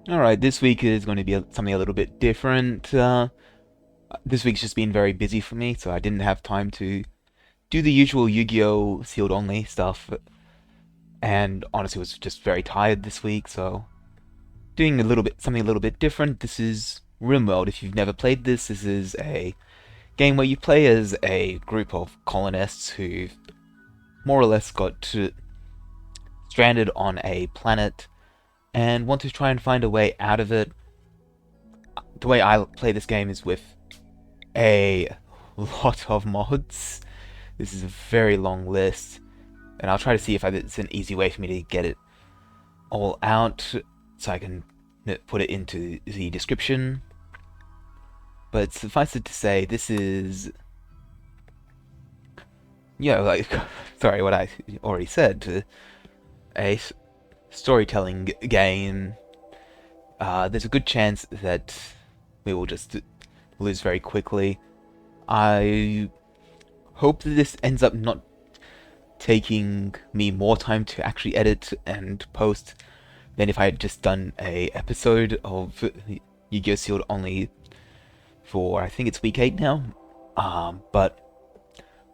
Alright, this week is going to be something a little bit different. This week's just been very busy for me, so I didn't have time to do the usual Yu-Gi-Oh! Sealed only stuff. And honestly, was just very tired this week, so doing something a little bit different. This is RimWorld. If you've never played this, this is a game where you play as a group of colonists who more or less got stranded on a planet and want to try and find a way out of it. The way I play this game is with a lot of mods. This is a very long list, and I'll try to see if it's an easy way for me to get it all out so I can put it into the description. But suffice it to say, this is, like, sorry, what I already said, a storytelling game. There's a good chance that we will just lose very quickly. I hope that this ends up not taking me more time to actually edit and post than if I had just done a episode of Yu-Gi-Oh! Sealed only for, I think it's week 8 now. But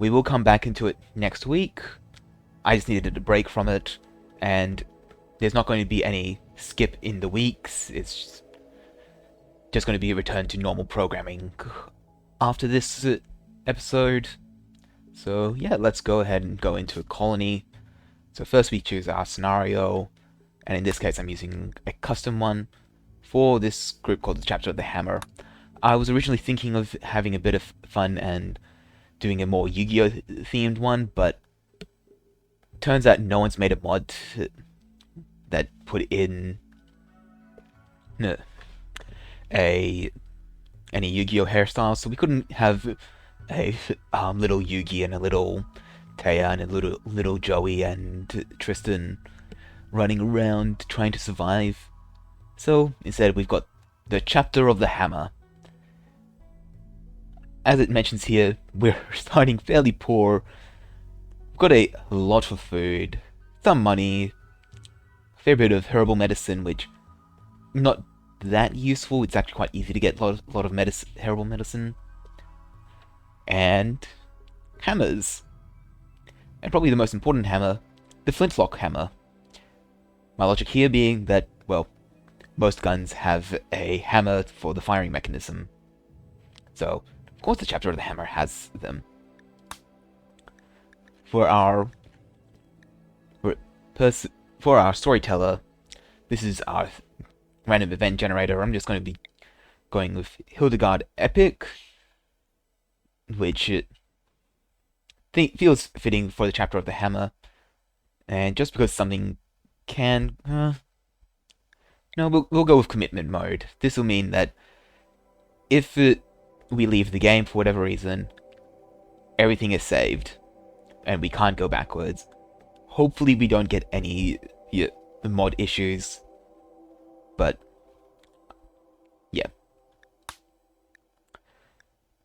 we will come back into it next week. I just needed a break from it, and there's not going to be any skip in the weeks. It's just going to be a return to normal programming after this episode. So yeah, let's go ahead and go into a colony. So first we choose our scenario, and in this case I'm using a custom one for this group called the Chapter of the Hammer. I was originally thinking of having a bit of fun and doing a more Yu-Gi-Oh! Themed one, but turns out no one's made a mod that put in any Yu-Gi-Oh! Hairstyles, so we couldn't have a little Yugi and a little Taya and a little Joey and Tristan running around trying to survive. So instead we've got the Chapter of the Hammer. As it mentions here, we're starting fairly poor. We've got a lot of food, some money, a fair bit of herbal medicine, which not that useful. It's actually quite easy to get a lot of herbal medicine. And hammers. And probably the most important hammer, the flintlock hammer. My logic here being that, well, most guns have a hammer for the firing mechanism. So, of course the Chapter of the Hammer has them. For our storyteller, this is our random event generator. I'm just going to be going with Hildegard Epic, which feels fitting for the Chapter of the Hammer. And just because something can... no, we'll go with commitment mode. This will mean that if we leave the game for whatever reason, everything is saved, and we can't go backwards. Hopefully we don't get any mod issues, but yeah.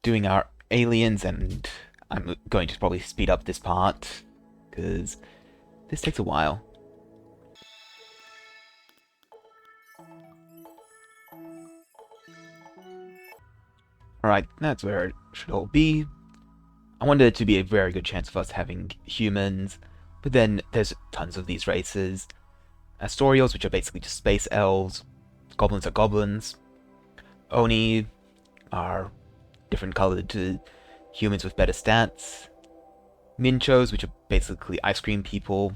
Doing our aliens, and I'm going to probably speed up this part, because this takes a while. Alright, that's where it should all be. I wanted it to be a very good chance of us having humans, but then there's tons of these races. Astoriels, which are basically just space elves. Goblins are goblins. Oni are different colored to humans with better stats. Minchos, which are basically ice cream people.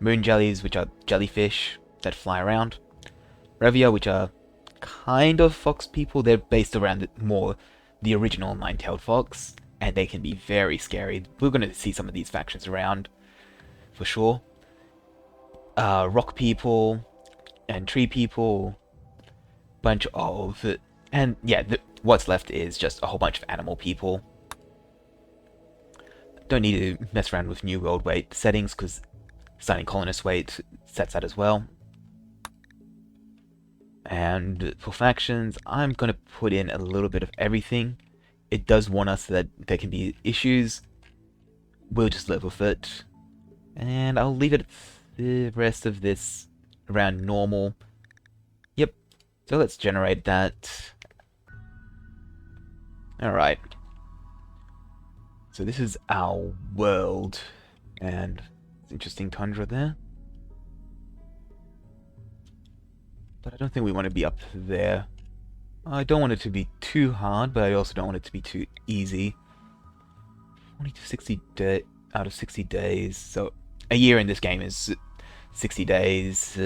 Moon jellies, which are jellyfish that fly around. Revia, which are kind of fox people. They're based around more the original nine-tailed fox, and they can be very scary. We're going to see some of these factions around, for sure. Rock people, and tree people, bunch of... and yeah, what's left is just a whole bunch of animal people. Don't need to mess around with New World weight settings, because starting Colonist weight sets that as well. And for factions, I'm going to put in a little bit of everything. It does warn us that there can be issues. We'll just live with it. And I'll leave it the rest of this around normal. Yep, So let's generate that. Alright. So this is our world. And interesting tundra there. But I don't think we want to be up there. I don't want it to be too hard, but I also don't want it to be too easy. 40 to 60 out of 60 days. So a year in this game is 60 days.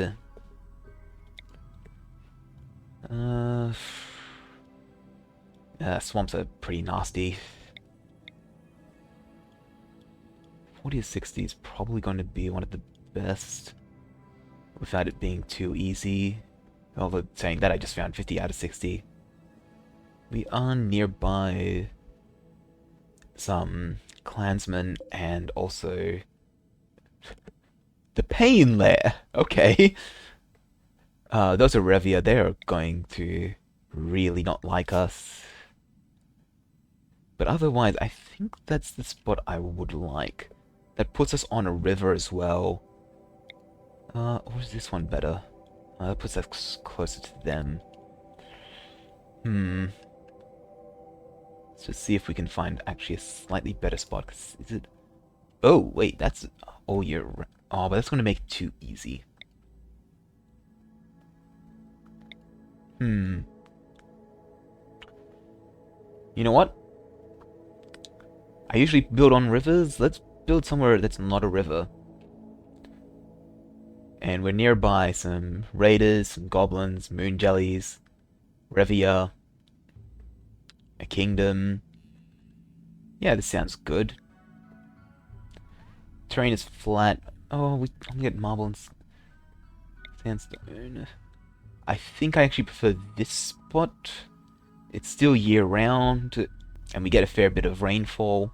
Swamps are pretty nasty. 40 to 60 is probably going to be one of the best without it being too easy. Although saying that, I just found 50 out of 60. We are nearby some clansmen and also the pain lair. Okay. Those are Revia. They're going to really not like us. But otherwise, I think that's the spot I would like. That puts us on a river as well. Or is this one better? That puts us closer to them. Let's just see if we can find actually a slightly better spot. 'Cause is it? Oh, wait, that's all year. Oh, but that's going to make it too easy. You know what? I usually build on rivers. Let's build somewhere that's not a river. And we're nearby some raiders, some goblins, moon jellies, Revia, a kingdom. Yeah, this sounds good. Terrain is flat. Oh, we get marble and sandstone. I think I actually prefer this spot. It's still year-round, and we get a fair bit of rainfall.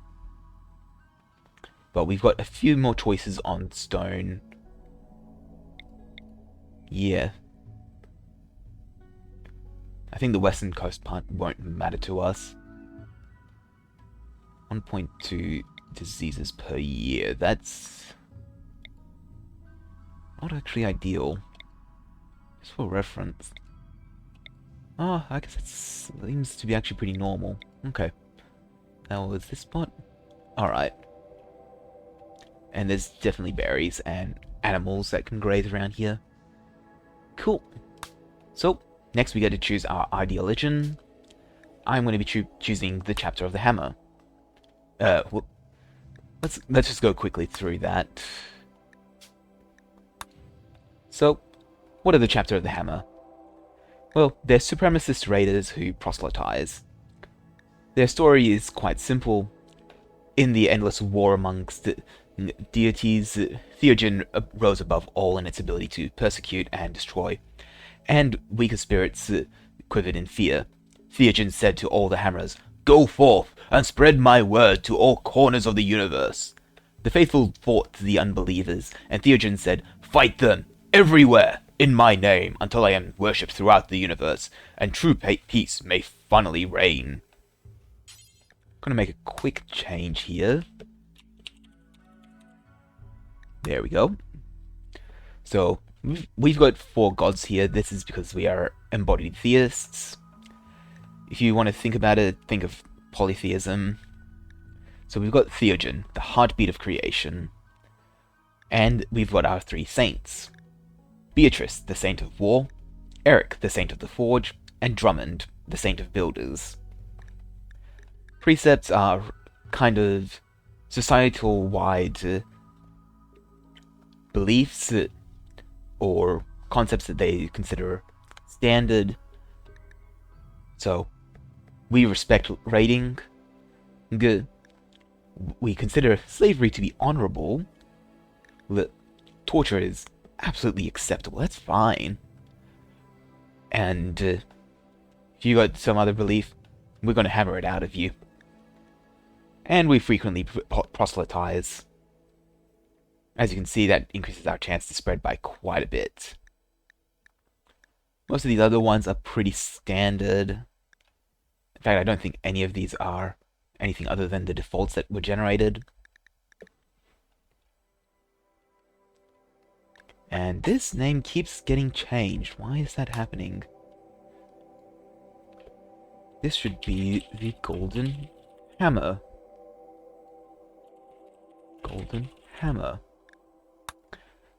But we've got a few more choices on stone. Yeah. I think the western coast part won't matter to us. 1.2 diseases per year. That's not actually ideal. Just for reference. Oh, I guess it seems to be actually pretty normal. Okay. Now, was this spot? Alright. And there's definitely berries and animals that can graze around here. Cool. So, next we get to choose our Ideoligion. I'm going to be choosing the Chapter of the Hammer. Well, let's just go quickly through that. So, what are the Chapter of the Hammer? Well, they're supremacist raiders who proselytize. Their story is quite simple. In the endless war amongst deities, Theurgen rose above all in its ability to persecute and destroy, and weaker spirits quivered in fear. Theurgen said to all the Hammers, "Go forth and spread my word to all corners of the universe." The faithful fought the unbelievers, and Theurgen said, "Fight them, everywhere, in my name, until I am worshipped throughout the universe, and true peace may finally reign." I'm gonna make a quick change here. There we go. So, we've got 4 gods here. This is because we are embodied theists. If you want to think about it, think of polytheism. So we've got Theurgen, the heartbeat of creation. And we've got our 3 saints. Beatrice, the saint of war. Eric, the saint of the forge. And Drummond, the saint of builders. Precepts are kind of societal-wide beliefs or concepts that they consider standard. So, we respect raiding. Good. We consider slavery to be honorable. Torture is absolutely acceptable. That's fine. And if you got some other belief, we're going to hammer it out of you. And we frequently proselytize. As you can see, that increases our chance to spread by quite a bit. Most of these other ones are pretty standard. In fact, I don't think any of these are anything other than the defaults that were generated. And this name keeps getting changed. Why is that happening? This should be the golden hammer. Golden hammer.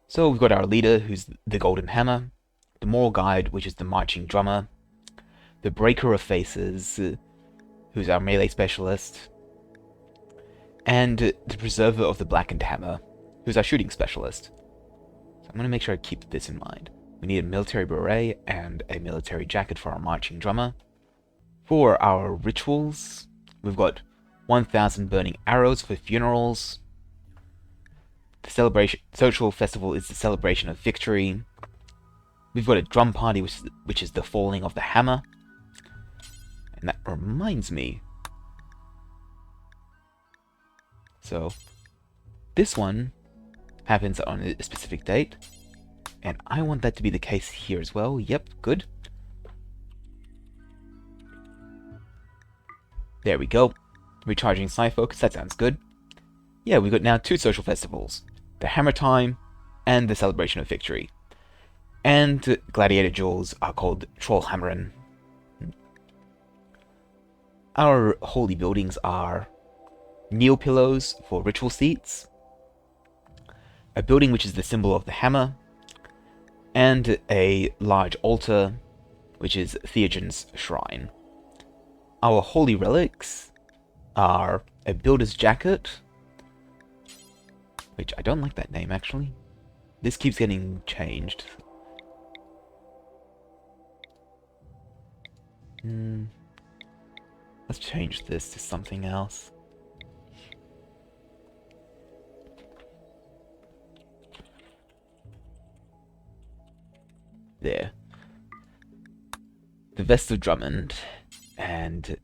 So we've got our leader, who's the golden hammer, the moral guide, which is the marching drummer, the breaker of faces, who's our melee specialist, and the preserver of the blackened hammer, who's our shooting specialist. So I'm going to make sure I keep this in mind. We need a military beret and a military jacket for our marching drummer. For our rituals, we've got 1,000 burning arrows for funerals. The social festival is the celebration of victory. We've got a drum party, which is the falling of the hammer. And that reminds me. So, this one happens on a specific date. And I want that to be the case here as well. Yep, good. There we go. Recharging Psi Focus, that sounds good. Yeah, we've got now 2 social festivals. The Hammer Time and the Celebration of Victory. And gladiator duels are called Trollhammeren. Our holy buildings are kneel pillows for ritual seats, a building which is the symbol of the hammer, and a large altar, which is Theogen's shrine. Our holy relics are a builder's jacket, which I don't like that name actually. This keeps getting changed. Let's change this to something else. There. The Vest of Drummond and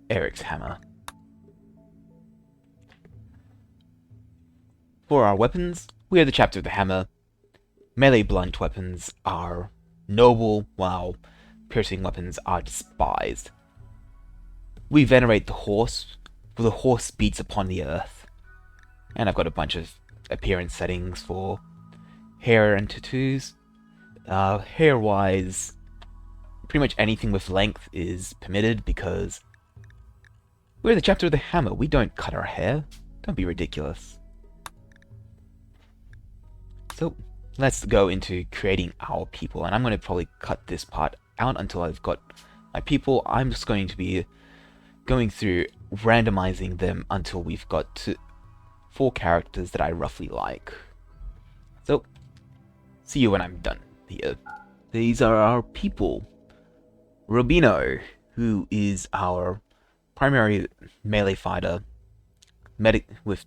Eric's hammer. For our weapons, we have the Chapter of the Hammer. Melee blunt weapons are noble, while piercing weapons are despised. We venerate the horse, for the horse beats upon the earth. And I've got a bunch of appearance settings for hair and tattoos. Hair-wise, pretty much anything with length is permitted because we're the Chapter of the Hammer. We don't cut our hair. Don't be ridiculous. So, let's go into creating our people, and I'm going to probably cut this part out until I've got my people. I'm just going to be going through randomizing them until we've got 4 characters that I roughly like. So, see you when I'm done here. These are our people. Rubino, who is our primary melee fighter, with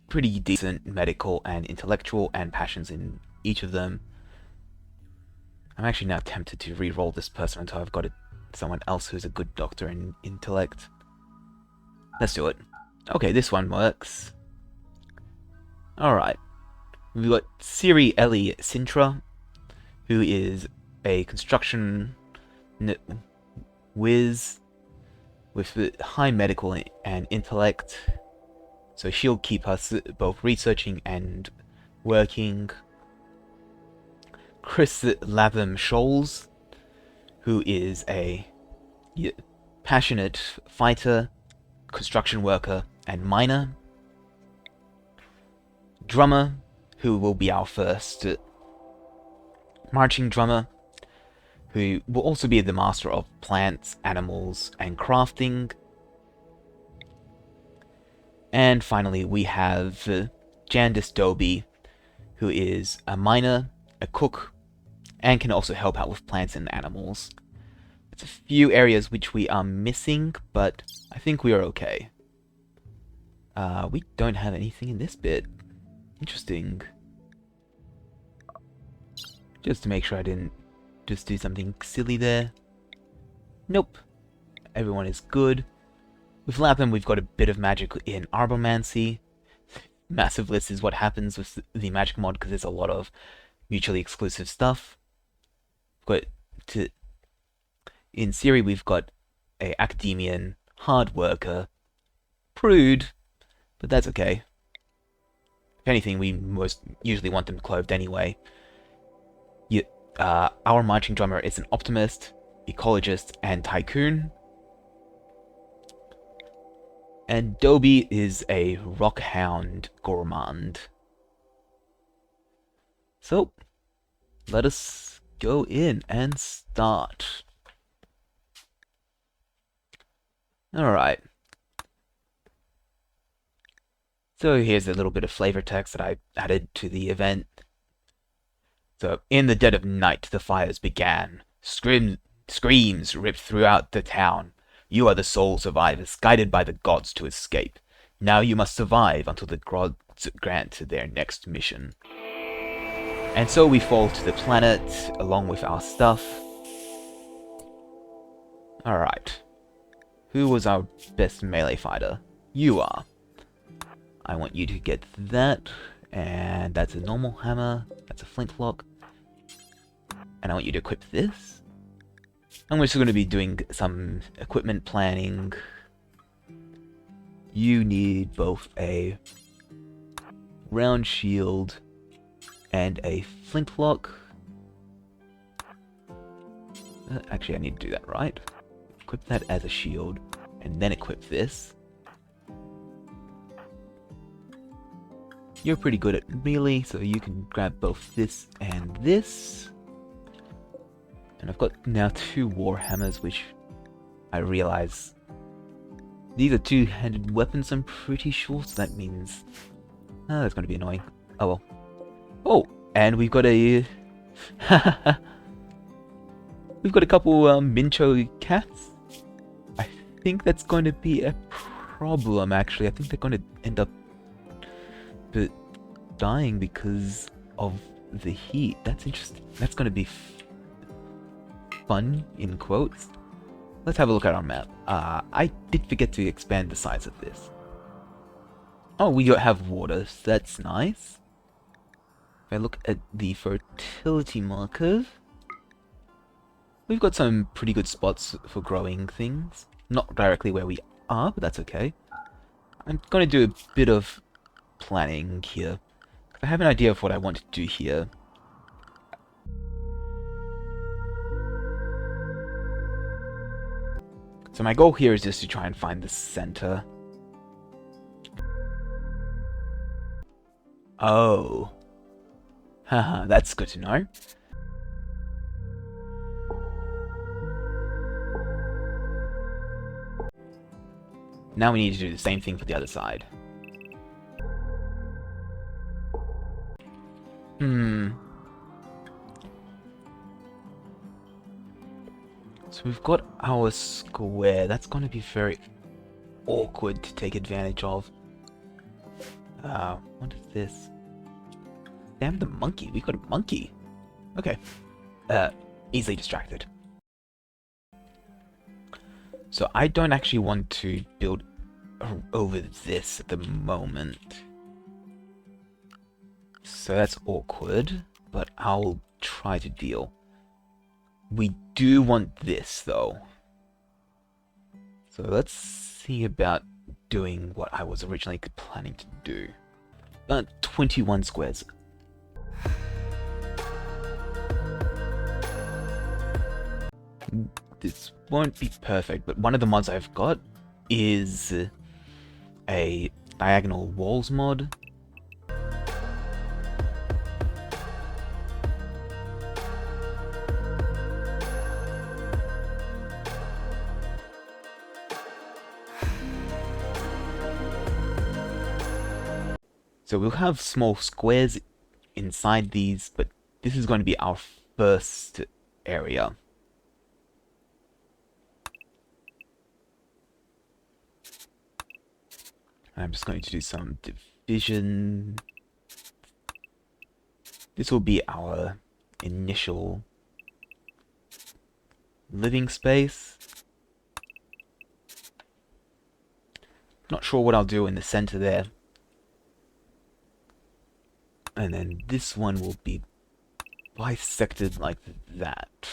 pretty decent medical and intellectual and passions in each of them. I'm actually now tempted to re-roll this person until I've got someone else who's a good doctor in intellect. Let's do it. Okay, this one works. Alright. We've got Siri Ellie Sintra, who is a construction whiz with high medical and intellect. So she'll keep us both researching and working. Chris Latham Scholes, who is a passionate fighter, construction worker, and miner. Drummer, who will be our first marching drummer, who will also be the master of plants, animals, and crafting. And finally, we have Jandis Doby, who is a miner, a cook, and can also help out with plants and animals. There's a few areas which we are missing, but I think we are okay. We don't have anything in this bit. Interesting. Just to make sure I didn't just do something silly there. Nope. Everyone is good. With Latham, we've got a bit of magic in Arbomancy. Massive list is what happens with the magic mod because there's a lot of mutually exclusive stuff. In Siri, we've got a academian, hard worker, prude, but that's okay. If anything, we most usually want them clothed anyway. our marching drummer is an optimist, ecologist, and tycoon. And Dobie is a rockhound gourmand. So, let us go in and start. Alright. So here's a little bit of flavor text that I added to the event. So, in the dead of night, the fires began. Screams ripped throughout the town. You are the sole survivors, guided by the gods to escape. Now you must survive until the gods grant their next mission. And so we fall to the planet, along with our stuff. Alright. Who was our best melee fighter? You are. I want you to get that, and that's a normal hammer, that's a flintlock. And I want you to equip this. And we're just going to be doing some equipment planning. You need both a round shield and a flintlock. Actually, I need to do that right. Equip that as a shield, and then equip this. You're pretty good at melee, so you can grab both this and this. And I've got now 2 warhammers, which I realize these are 2-handed weapons, I'm pretty sure, so that means... Oh, that's going to be annoying. Oh well. Oh, and we've got a... we've got a couple Mincho cats. I think that's going to be a problem, actually. I think they're going to end up dying because of the heat. That's interesting. That's going to be fun, in quotes. Let's have a look at our map. I did forget to expand the size of this. Oh, we have water, so that's nice. If I look at the fertility markers, we've got some pretty good spots for growing things. Not directly where we are, but that's okay. I'm going to do a bit of planning here. I have an idea of what I want to do here. So my goal here is just to try and find the center. Oh. Haha, that's good to know. Now we need to do the same thing for the other side. So we've got our square. That's going to be very awkward to take advantage of. What is this? Damn the monkey. We got a monkey. Okay. Easily distracted. So I don't actually want to build over this at the moment. So that's awkward, but I'll try to deal. We do want this, though. So let's see about doing what I was originally planning to do. 21 squares. This won't be perfect, but one of the mods I've got is a diagonal walls mod. So we'll have small squares inside these, but this is going to be our first area. I'm just going to do some division. This will be our initial living space. Not sure what I'll do in the center there. And then this one will be bisected like that.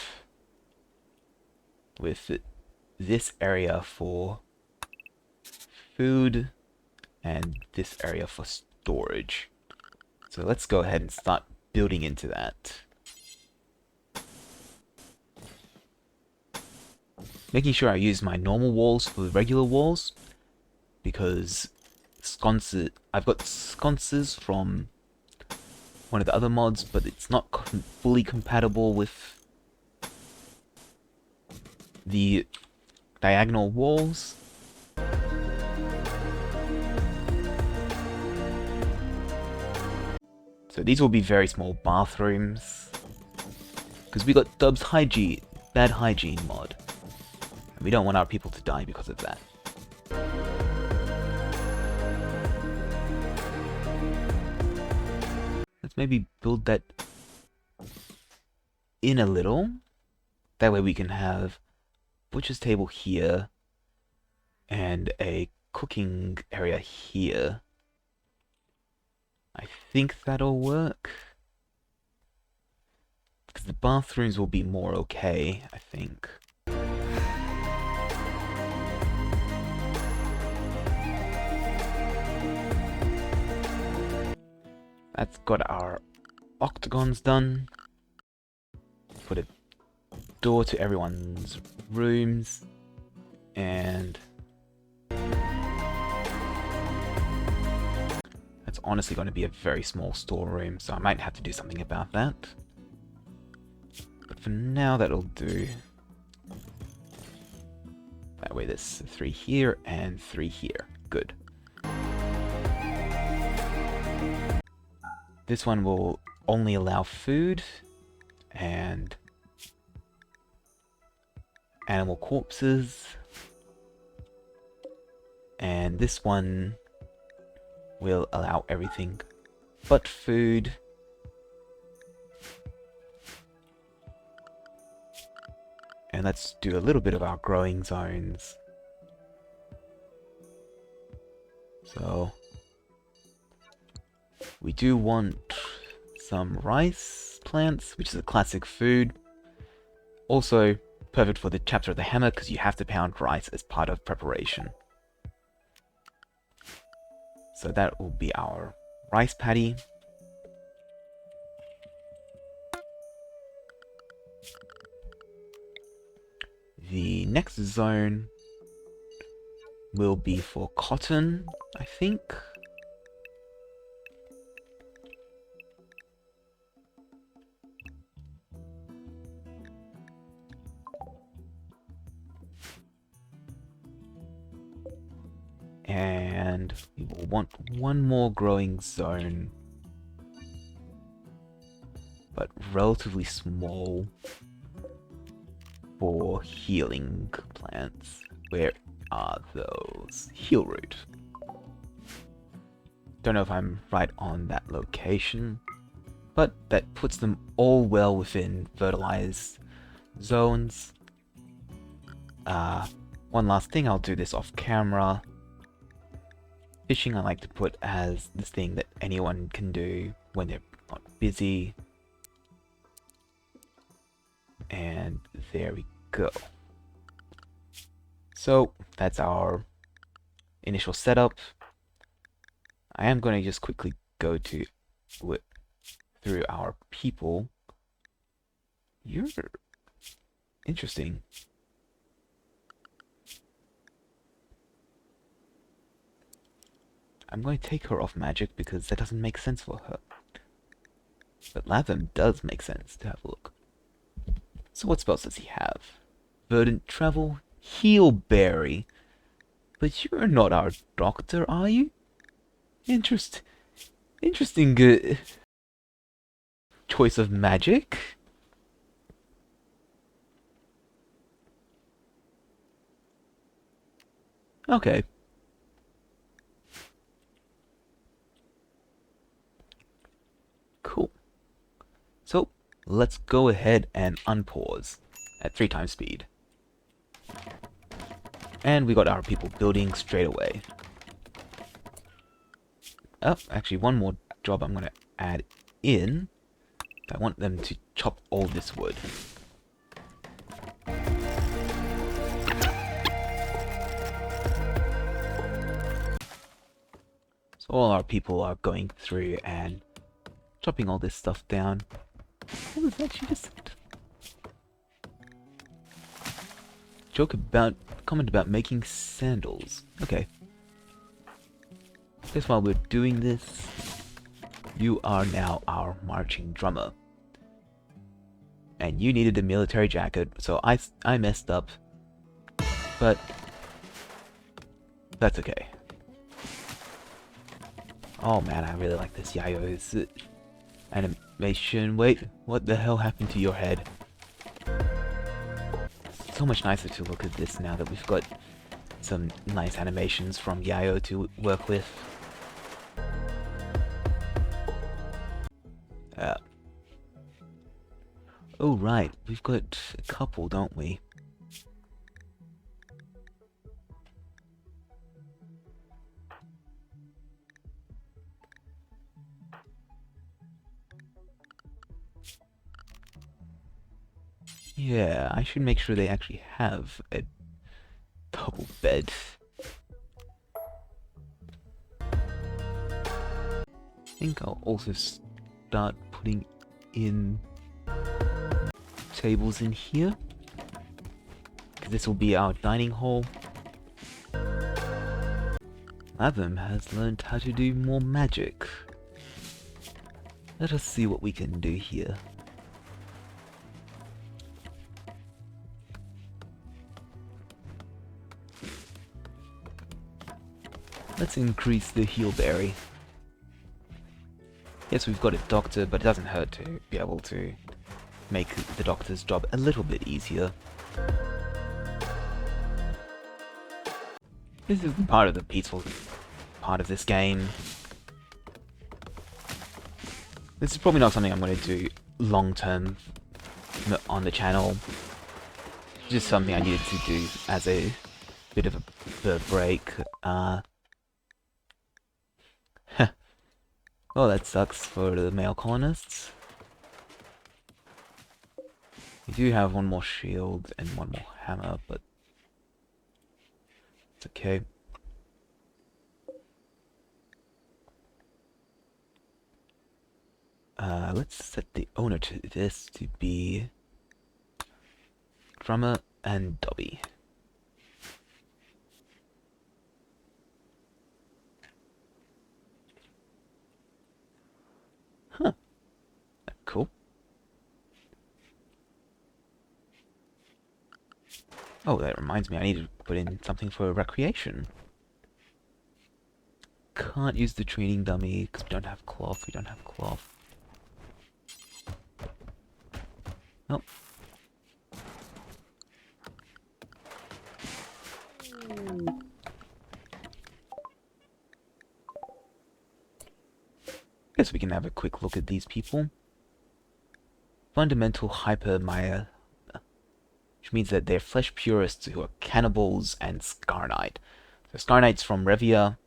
With this area for food and this area for storage. So let's go ahead and start building into that. Making sure I use my normal walls for the regular walls, because sconces, I've got sconces from one of the other mods, but it's not fully compatible with the diagonal walls. So these will be very small bathrooms, because we got Dub's Hygiene, Bad Hygiene mod, and we don't want our people to die because of that. Let's maybe build that in a little. That way we can have butcher's table here and a cooking area here. I think that'll work, because the bathrooms will be more okay, I think. That's got our octagons done. Put a door to everyone's rooms, and that's honestly going to be a very small storeroom, so I might have to do something about that. But for now, that'll do. That way there's 3 here and 3 here. Good. This one will only allow food and animal corpses. And this one will allow everything but food. And let's do a little bit of our growing zones. So we do want some rice plants, which is a classic food. Also perfect for the chapter of the hammer, because you have to pound rice as part of preparation. So that will be our rice paddy. The next zone will be for cotton, I think. And we will want one more growing zone, but relatively small, for healing plants. Where are those? Heal root. Don't know if I'm right on that location, but that puts them all well within fertilized zones. One last thing, I'll do this off camera. Fishing I like to put as this thing that anyone can do when they're not busy. And there we go. So that's our initial setup. I am going to just quickly go to through our people. You're interesting. I'm going to take her off magic because that doesn't make sense for her. But Latham does make sense to have a look. So what spells does he have? Verdant Travel, Heal Berry. But you're not our doctor, are you? Interesting choice of magic. Okay. Cool. So let's go ahead and unpause at 3 times speed. And we got our people building straight away. Oh, actually one more job I'm going to add in. I want them to chop all this wood. So all our people are going through and chopping all this stuff down. What was that she just said? comment about making sandals. Okay. Guess while we're doing this, you are now our marching drummer. And you needed a military jacket, so I messed up. But that's okay. Oh man, I really like this Yayo's animation. Wait, what the hell happened to your head? So much nicer to look at this now that we've got some nice animations from Yayo to work with. Oh right, we've got a couple, don't we? Yeah, I should make sure they actually have a double bed. I think I'll also start putting in tables in here, because this will be our dining hall. Latham has learned how to do more magic. Let us see what we can do here. Let's increase the heal berry. Yes, we've got a doctor, but it doesn't hurt to be able to make the doctor's job a little bit easier. This is part of the peaceful part of this game. This is probably not something I'm going to do long term on the channel. Just something I needed to do as a bit of a break. Well, that sucks for the male colonists. We do have one more shield and one more hammer, but it's okay. Let's set the owner to this to be Drummer and Dobby. Huh. Cool. Oh, that reminds me, I need to put in something for recreation. Can't use the training dummy because we don't have cloth. We don't have cloth. Nope. Guess we can have a quick look at these people. Fundamental Hypermaya, which means that they're flesh purists who are cannibals and Scarnite. So Scarnite's from Revia.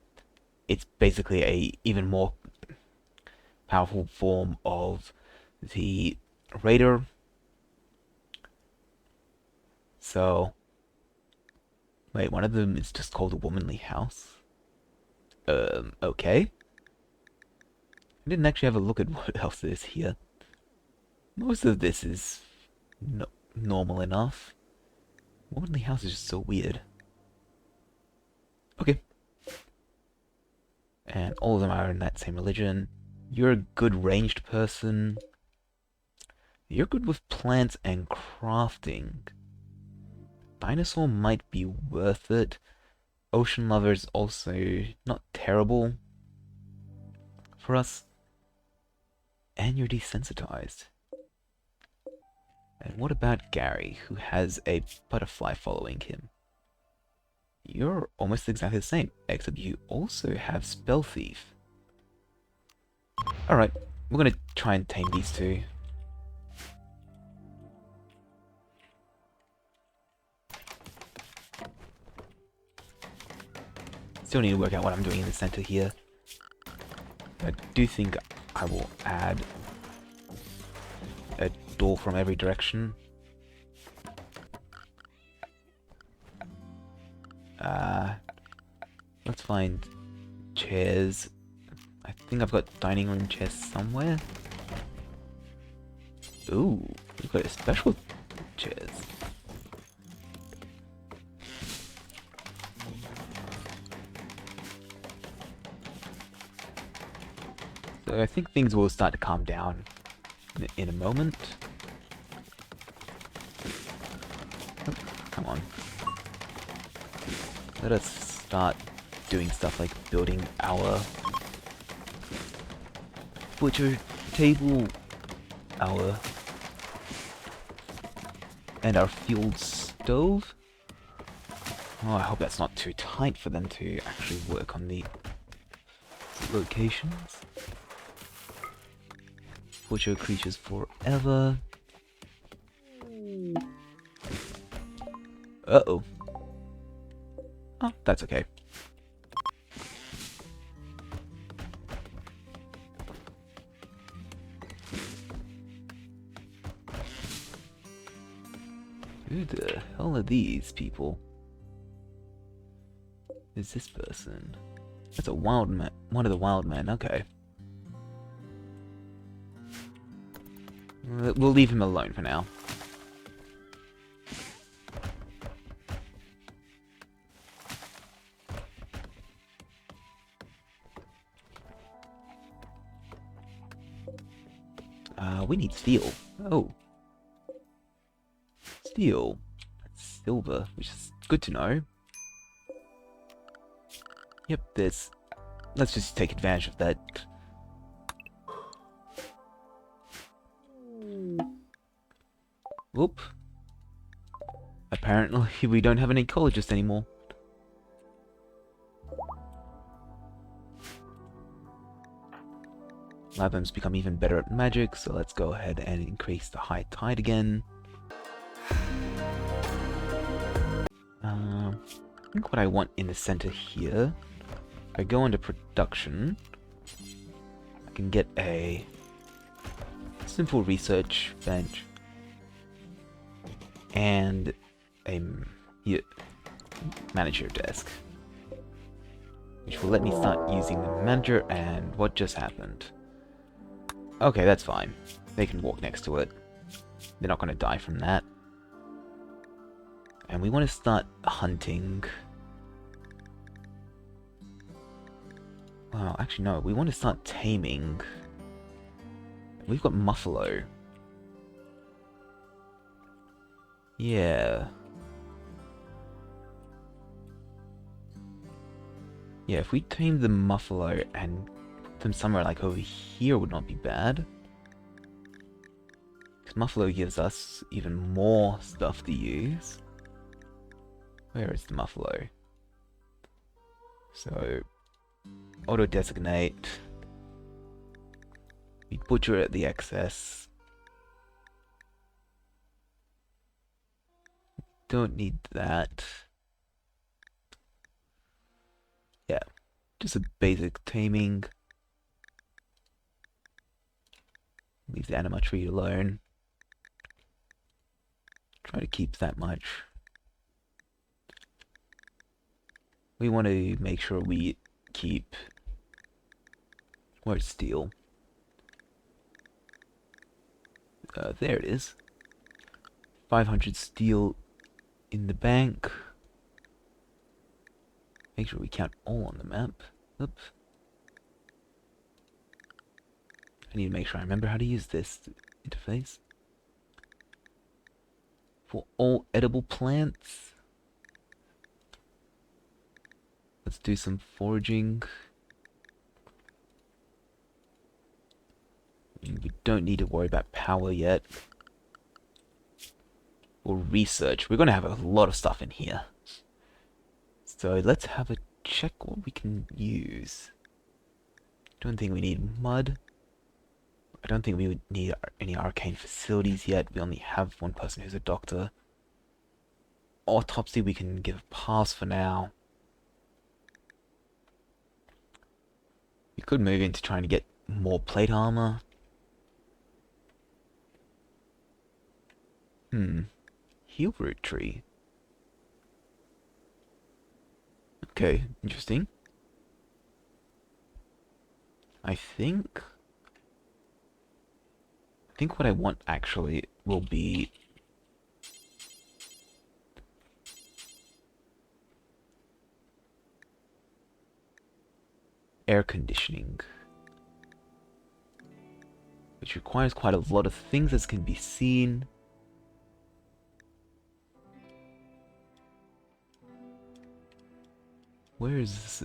It's basically a even more powerful form of the Raider. So, wait, one of them is just called a Womanly House. Okay. I didn't actually have a look at what else is here. Most of this is normal enough. Womanly House is just so weird. Okay. And all of them are in that same religion. You're a good ranged person. You're good with plants and crafting. Dinosaur might be worth it. Ocean Lover's also not terrible for us. And you're desensitized. And what about Gary, who has a butterfly following him? You're almost exactly the same, except you also have Spell Thief. Alright, we're gonna try and tame these two. Still need to work out what I'm doing in the center here. I do think I will add a door from every direction. Let's find chairs. I think I've got dining room chairs somewhere. Ooh, we've got special chairs. So I think things will start to calm down in a moment. Oh, come on. Let us start doing stuff like building our butcher table, and our fueled stove. Oh, I hope that's not too tight for them to actually work on the locations. Butcher creatures forever. Uh-oh. Oh, that's okay. Who the hell are these people? Is this person? That's a wild man. One of the wild men, okay. We'll leave him alone for now. We need steel. Oh. Steel. That's silver, which is good to know. Yep, there's... Let's just take advantage of that. Whoop. Apparently we don't have any ecologists anymore. Labum's become even better at magic, so let's go ahead and increase the high tide again. I think what I want in the center here, if I go into production, I can get a simple research bench and a manager desk, which will let me start using the manager. And what just happened? Okay, that's fine. They can walk next to it. They're not going to die from that. And we want to start hunting. Well, actually no, we want to start taming. We've got Muffalo. Yeah. Yeah, if we tame the Muffalo and put them somewhere like over here would not be bad. Because Muffalo gives us even more stuff to use. Where is the Muffalo? So, auto-designate. We butcher at the excess. Don't need that. Yeah, just a basic taming. Leave the anima tree alone. Try to keep that much. We want to make sure we keep... Where's steel? There it is. 500 steel in the bank. Make sure we count all on the map. Oops. I need to make sure I remember how to use this interface. For all edible plants. Let's do some foraging. We don't need to worry about power yet. Or research. We're going to have a lot of stuff in here. So let's have a check what we can use. Don't think we need mud. I don't think we would need any arcane facilities yet. We only have one person who's a doctor. Autopsy we can give a pass for now. We could move into trying to get more plate armor. Heal root tree. Okay, interesting. I think what I want actually will be air conditioning. which requires quite a lot of things, as can be seen. Where is this?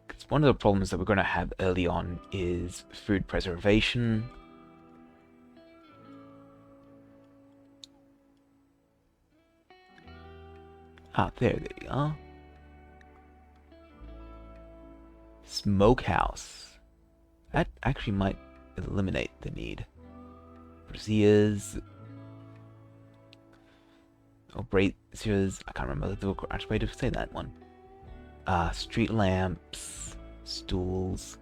Because one of the problems that we're going to have early on is food preservation. Ah, there they are. Smokehouse. That actually might eliminate the need. Braziers. Or braziers. I can't remember the correct way to say that one. Street lamps. Stools.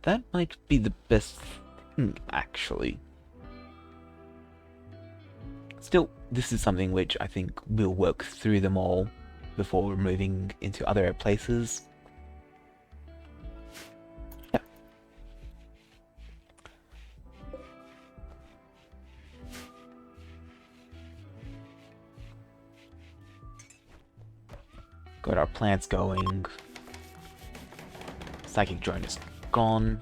That might be the best thing, actually. Still, this is something which I think we'll work through them all before we're moving into other places. Yeah. Got our plants going. Psychic drone is gone.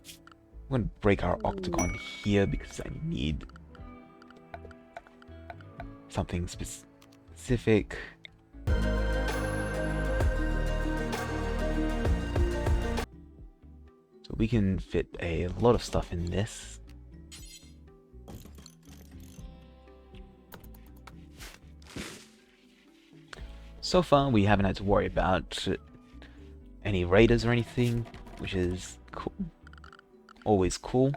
I'm going to break our octagon here because I need something specific. So we can fit a lot of stuff in this. So far we haven't had to worry about any raiders or anything, which is cool. Always cool.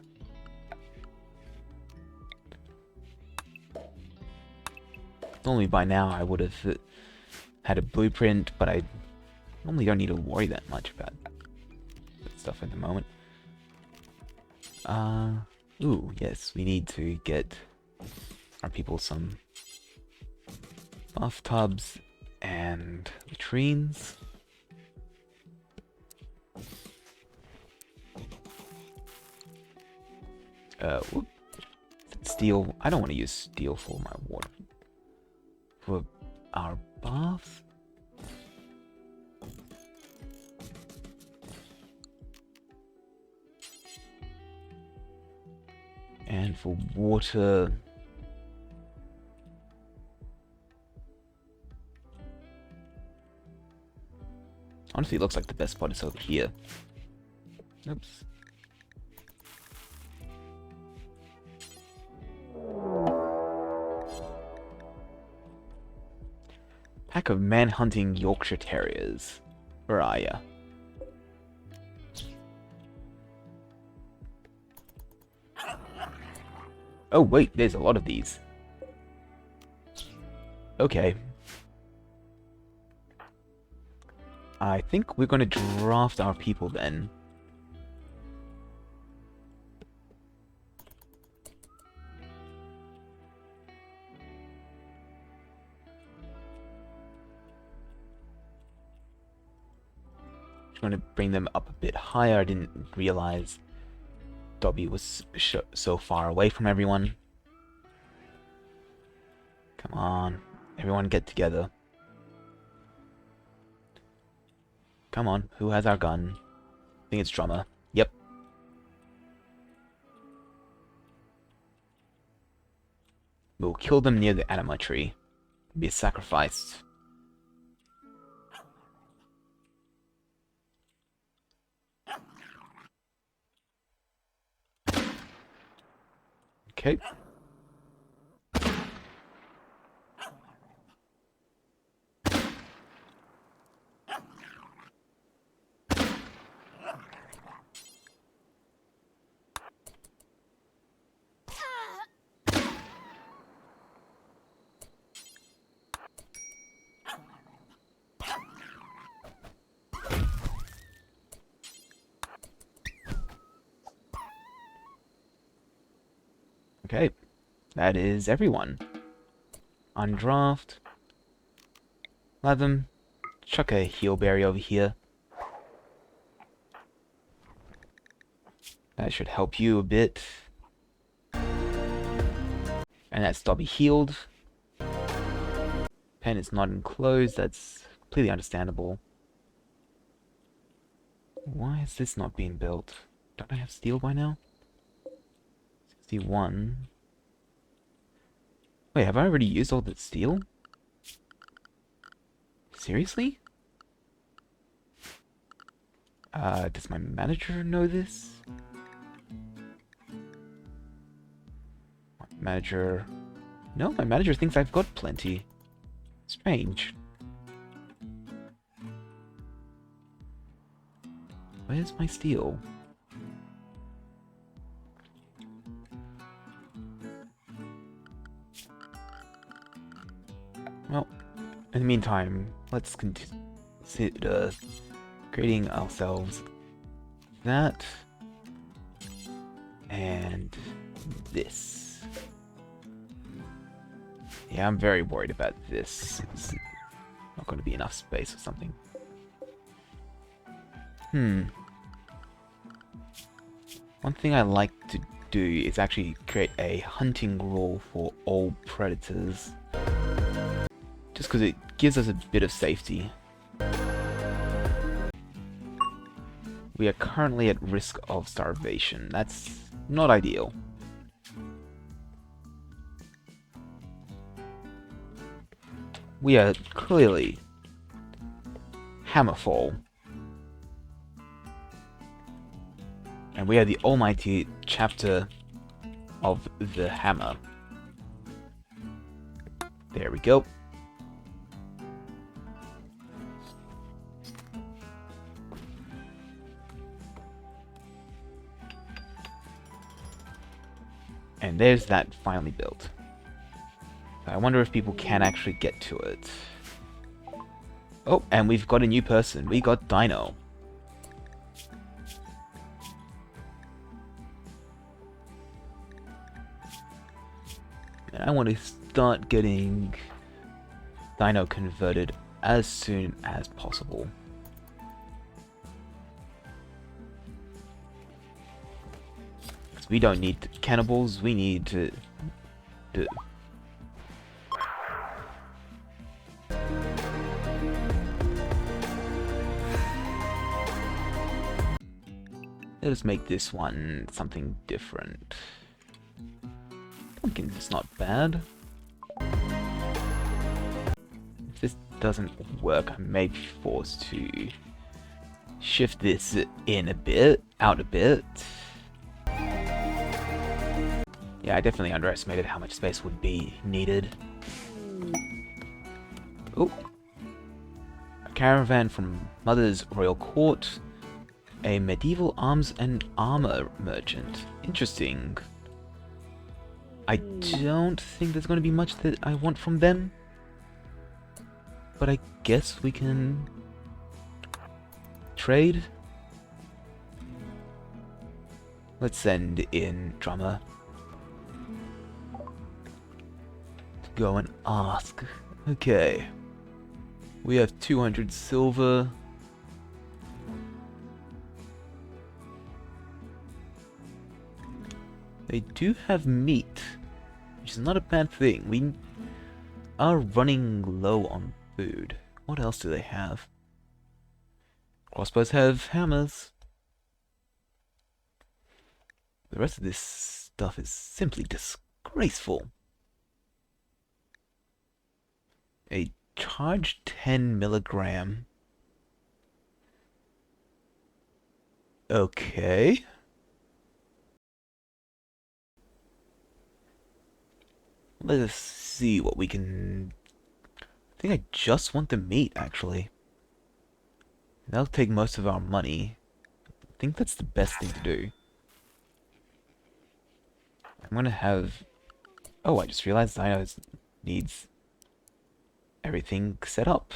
Normally by now I would have had a blueprint, but I normally don't need to worry that much about that stuff at the moment. Ooh, yes, we need to get our people some bathtubs and latrines. Whoop. Steel. I don't want to use steel for my water. For our bath. And for water. Honestly, it looks like the best spot is over here. Oops. Pack of man-hunting Yorkshire Terriers. Where are ya? Oh wait, there's a lot of these. Okay. I think we're going to draft our people then. Going to bring them up a bit higher. I didn't realize Dobby was so far away from everyone. Come on, everyone get together. Come on, who has our gun? I think it's Drummer. Yep. We'll kill them near the anima tree. Be sacrificed. Okay. Okay, that is everyone. Undraft. Let them chuck a heal berry over here. That should help you a bit. And that's Dobby healed. pen is not enclosed. That's completely understandable. Why is this not being built? Don't I have steel by now? 61. Wait, have I already used all the steel? Seriously? Does my manager know this? My manager... No, my manager thinks I've got plenty. Strange. Where's my steel? Well, in the meantime, let's consider creating ourselves that and this. Yeah, I'm very worried about this. It's not going to be enough space or something. One thing I like to do is actually create a hunting rule for all predators. Just because it gives us a bit of safety. We are currently at risk of starvation. That's not ideal. We are clearly hammerfall. And we are the almighty chapter of the hammer. There we go. And there's that finally built. I wonder if people can actually get to it. Oh, and we've got a new person. We got Dino. And I want to start getting Dino converted as soon as possible. Because we don't need cannibals, we need to... Let us make this one something different. Pumpkin's not bad. If this doesn't work, I may be forced to shift this in a bit, out a bit. Yeah, I definitely underestimated how much space would be needed. Oh. A caravan from Mother's Royal Court. A medieval arms and armor merchant. Interesting. I don't think there's going to be much that I want from them. But I guess we can trade. Let's send in Drummer to go and ask. Okay. We have 200 silver. They do have meat, which is not a bad thing. We are running low on food. What else do they have? Crossbows have hammers. The rest of this stuff is simply disgraceful. A charge 10 milligram. Okay. Let us see what we can... I think I just want the meat, actually. That'll take most of our money. I think that's the best thing to do. I'm gonna have... Oh, I just realized Dino needs everything set up.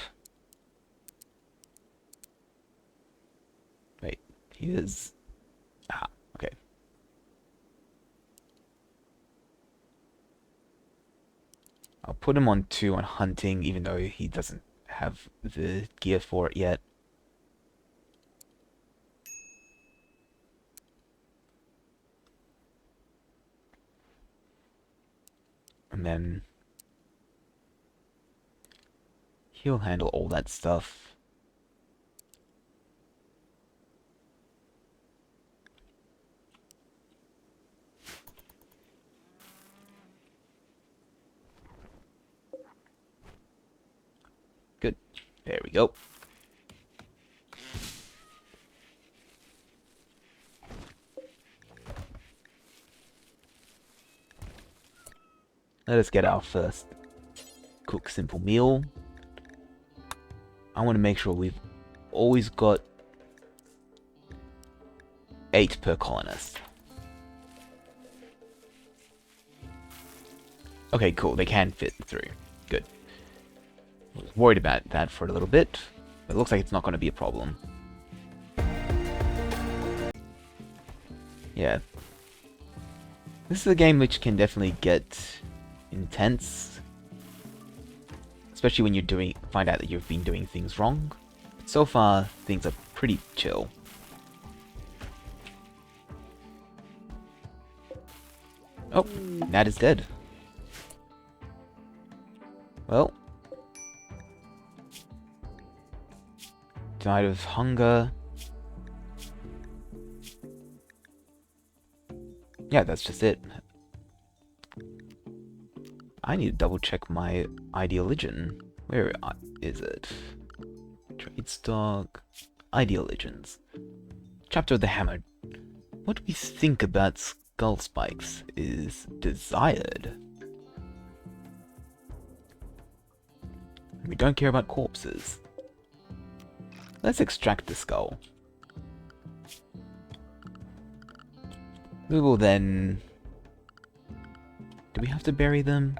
Wait, he is... Ah, okay. I'll put him on 2 on hunting, even though he doesn't have the gear for it yet. And then He'll handle all that stuff. Good. There we go. Let us get our first cook simple meal. I want to make sure we've always got 8 per colonist. Okay, cool. They can fit through. Good. I was worried about that for a little bit, but it looks like it's not going to be a problem. Yeah. This is a game which can definitely get intense, especially when you find out that you've been doing things wrong. But so far, things are pretty chill. Oh, Nat is dead. Well, died of hunger. Yeah, that's just it. I need to double check my Ideoligion. Where is it? Trade stock. Ideoligions. Chapter of the Hammer. What we think about skull spikes is desired. We don't care about corpses. Let's extract the skull. We will then... Do we have to bury them?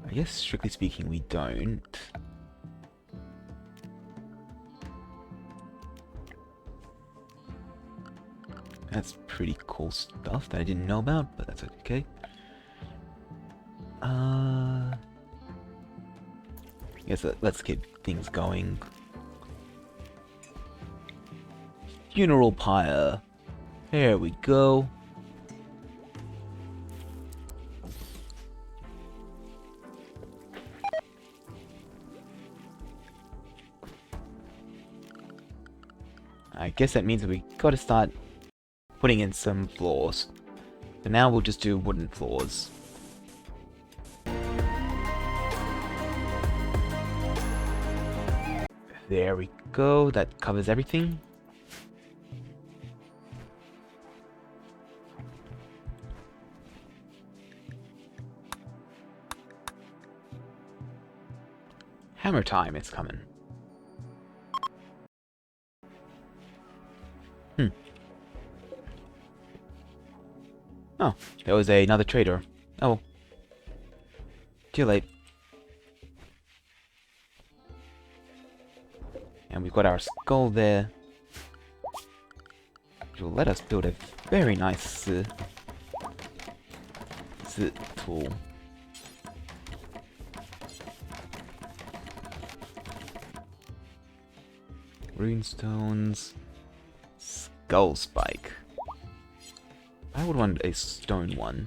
I guess, strictly speaking, we don't. That's pretty cool stuff that I didn't know about, but that's okay. Guess let's keep things going. Funeral pyre. There we go. I guess that means that we gotta start putting in some floors. For now, we'll just do wooden floors. There we go. That covers everything. Hammer time, it's coming. Oh, there was another trader. Oh. Too late. And we've got our skull there, which will let us build a very nice tool. Runestones. Skull spike. I would want a stone one.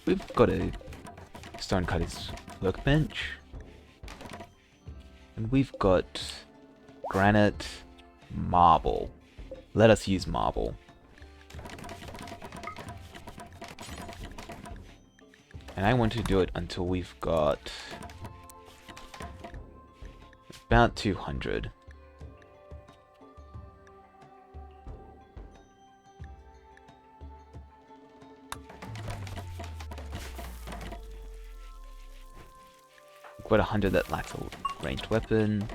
We've got a Stonecutting's workbench. And we've got granite, marble. Let us use marble. And I want to do it until we've got about 200. Got 100 that lacks a ranged weapon.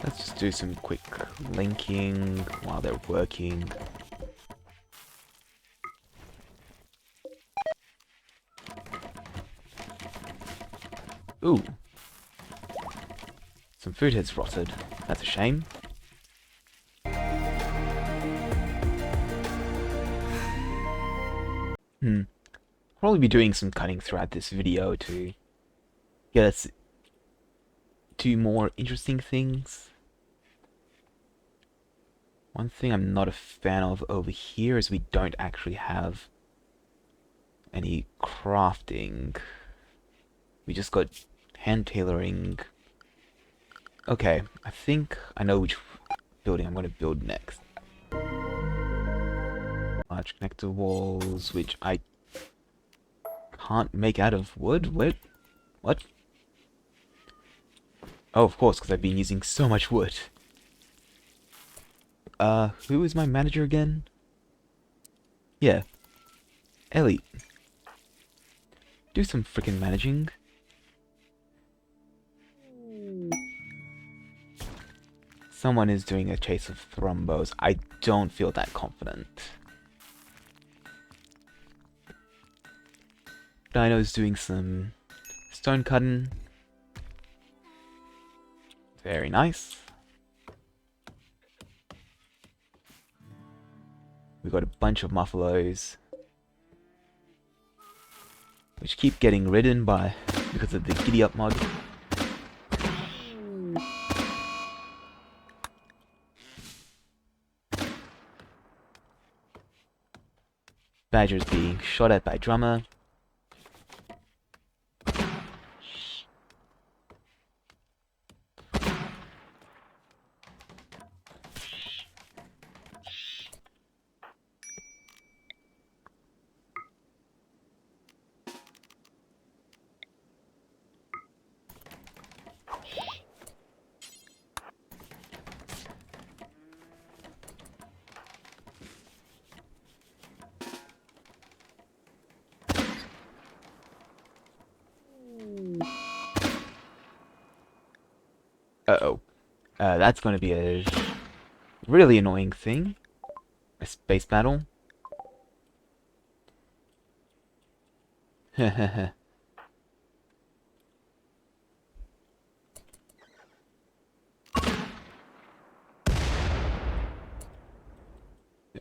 Let's just do some quick linking while they're working. Ooh. Some food has rotted. That's a shame. Probably be doing some cutting throughout this video to get us to more interesting things. One thing I'm not a fan of over here is we don't actually have any crafting. We just got hand tailoring. Okay, I think I know which building I'm going to build next. Large connector walls, which I can't make out of wood? What? Oh, of course, because I've been using so much wood. Who is my manager again? Yeah. Ellie. Do some freaking managing. Someone is doing a chase of thrombos. I don't feel that confident. Dino's doing some Stonecutting. Very nice. We got a bunch of Muffalos, which keep getting ridden by because of the Giddy Up mod. Badger's being shot at by Drummer. Uh-oh. That's going to be a really annoying thing. A space battle.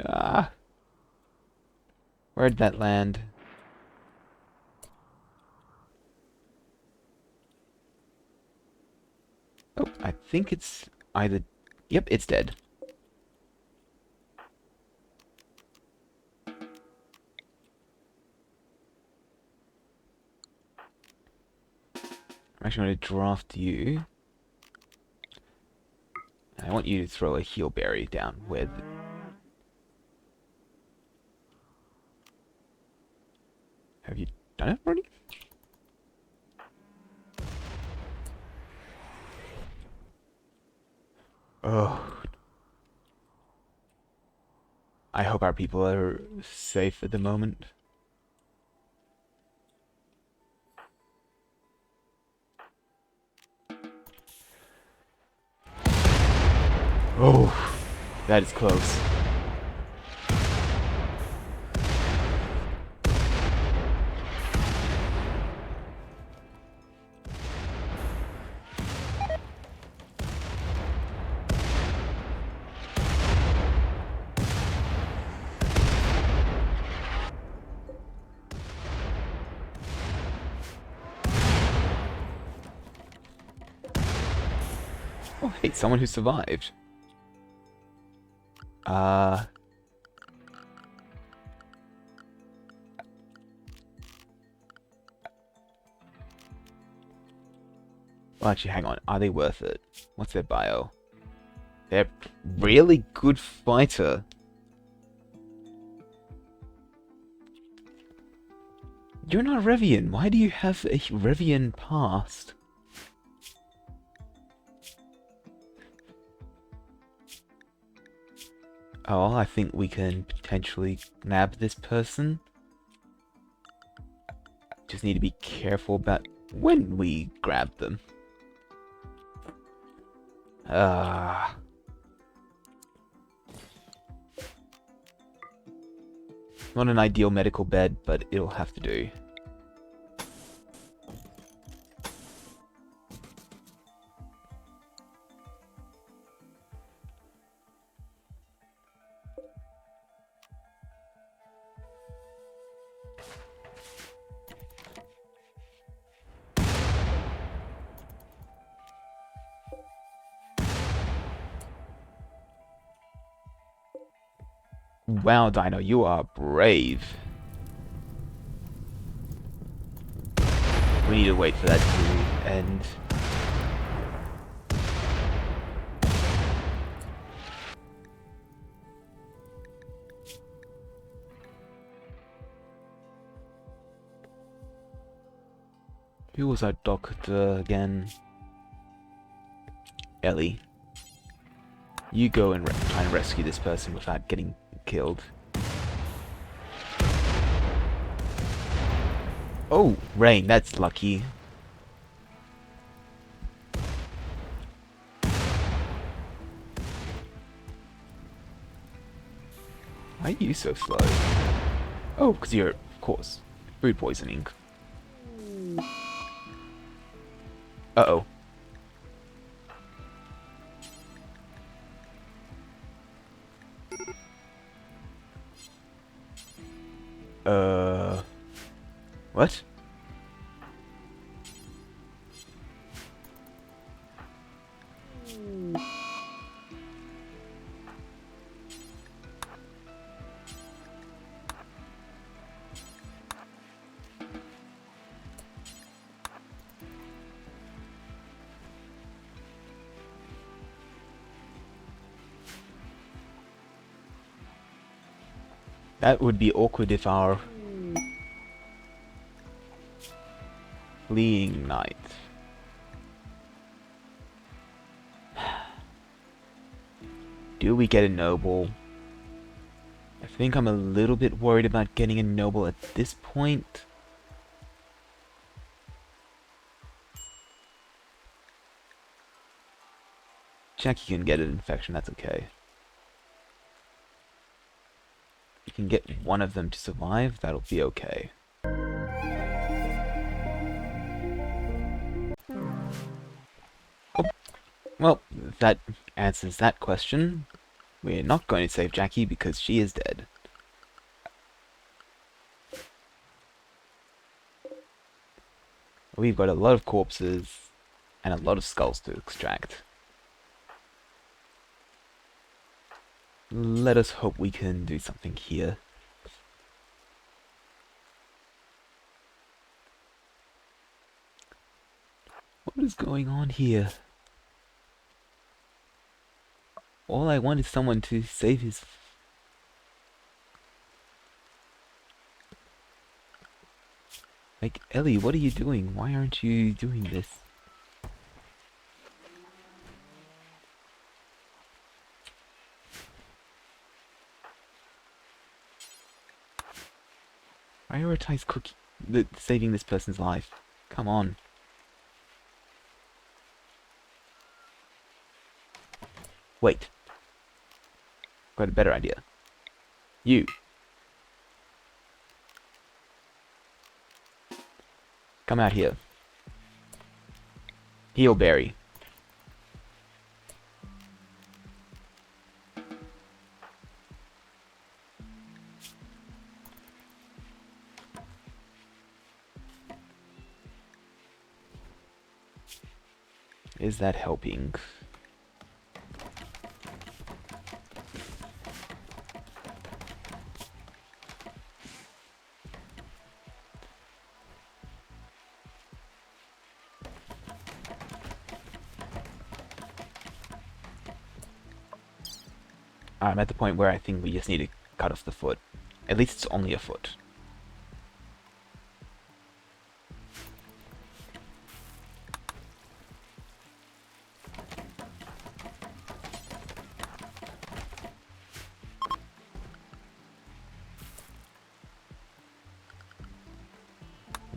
Ah. Where'd that land? Oh, I think it's either... Yep, it's dead. I'm actually going to draft you. I want you to throw a heal berry down where... Have you done it already? Oh. I hope our people are safe at the moment. Oh, that is close. Oh, hey, someone who survived. Well, actually, hang on. Are they worth it? What's their bio? They're really good fighter. You're not Revian. Why do you have a Revian past? Oh, I think we can potentially nab this person. Just need to be careful about when we grab them. Not an ideal medical bed, but it'll have to do. Wow, Dino, you are brave. We need to wait for that to end. Who was our doctor again? Ellie. You go and try and rescue this person without getting killed. Oh, rain, that's lucky. Why are you so slow? Oh, because you're, of course, food poisoning. Uh-oh. What? That would be awkward if our fleeing knight. Do we get a noble? I think I'm a little bit worried about getting a noble at this point. Jackie can get an infection, that's okay. You can get one of them to survive, that'll be okay. Oh, well, that answers that question. We're not going to save Jackie because she is dead. We've got a lot of corpses and a lot of skulls to extract. Let us hope we can do something here. What is going on here? All I want is someone to save his... Like, Ellie, what are you doing? Why aren't you doing this? Prioritize saving this person's life. Come on. Wait. Got a better idea. You. Come out here. Heelberry. Is that helping? I'm at the point where I think we just need to cut off the foot. At least it's only a foot.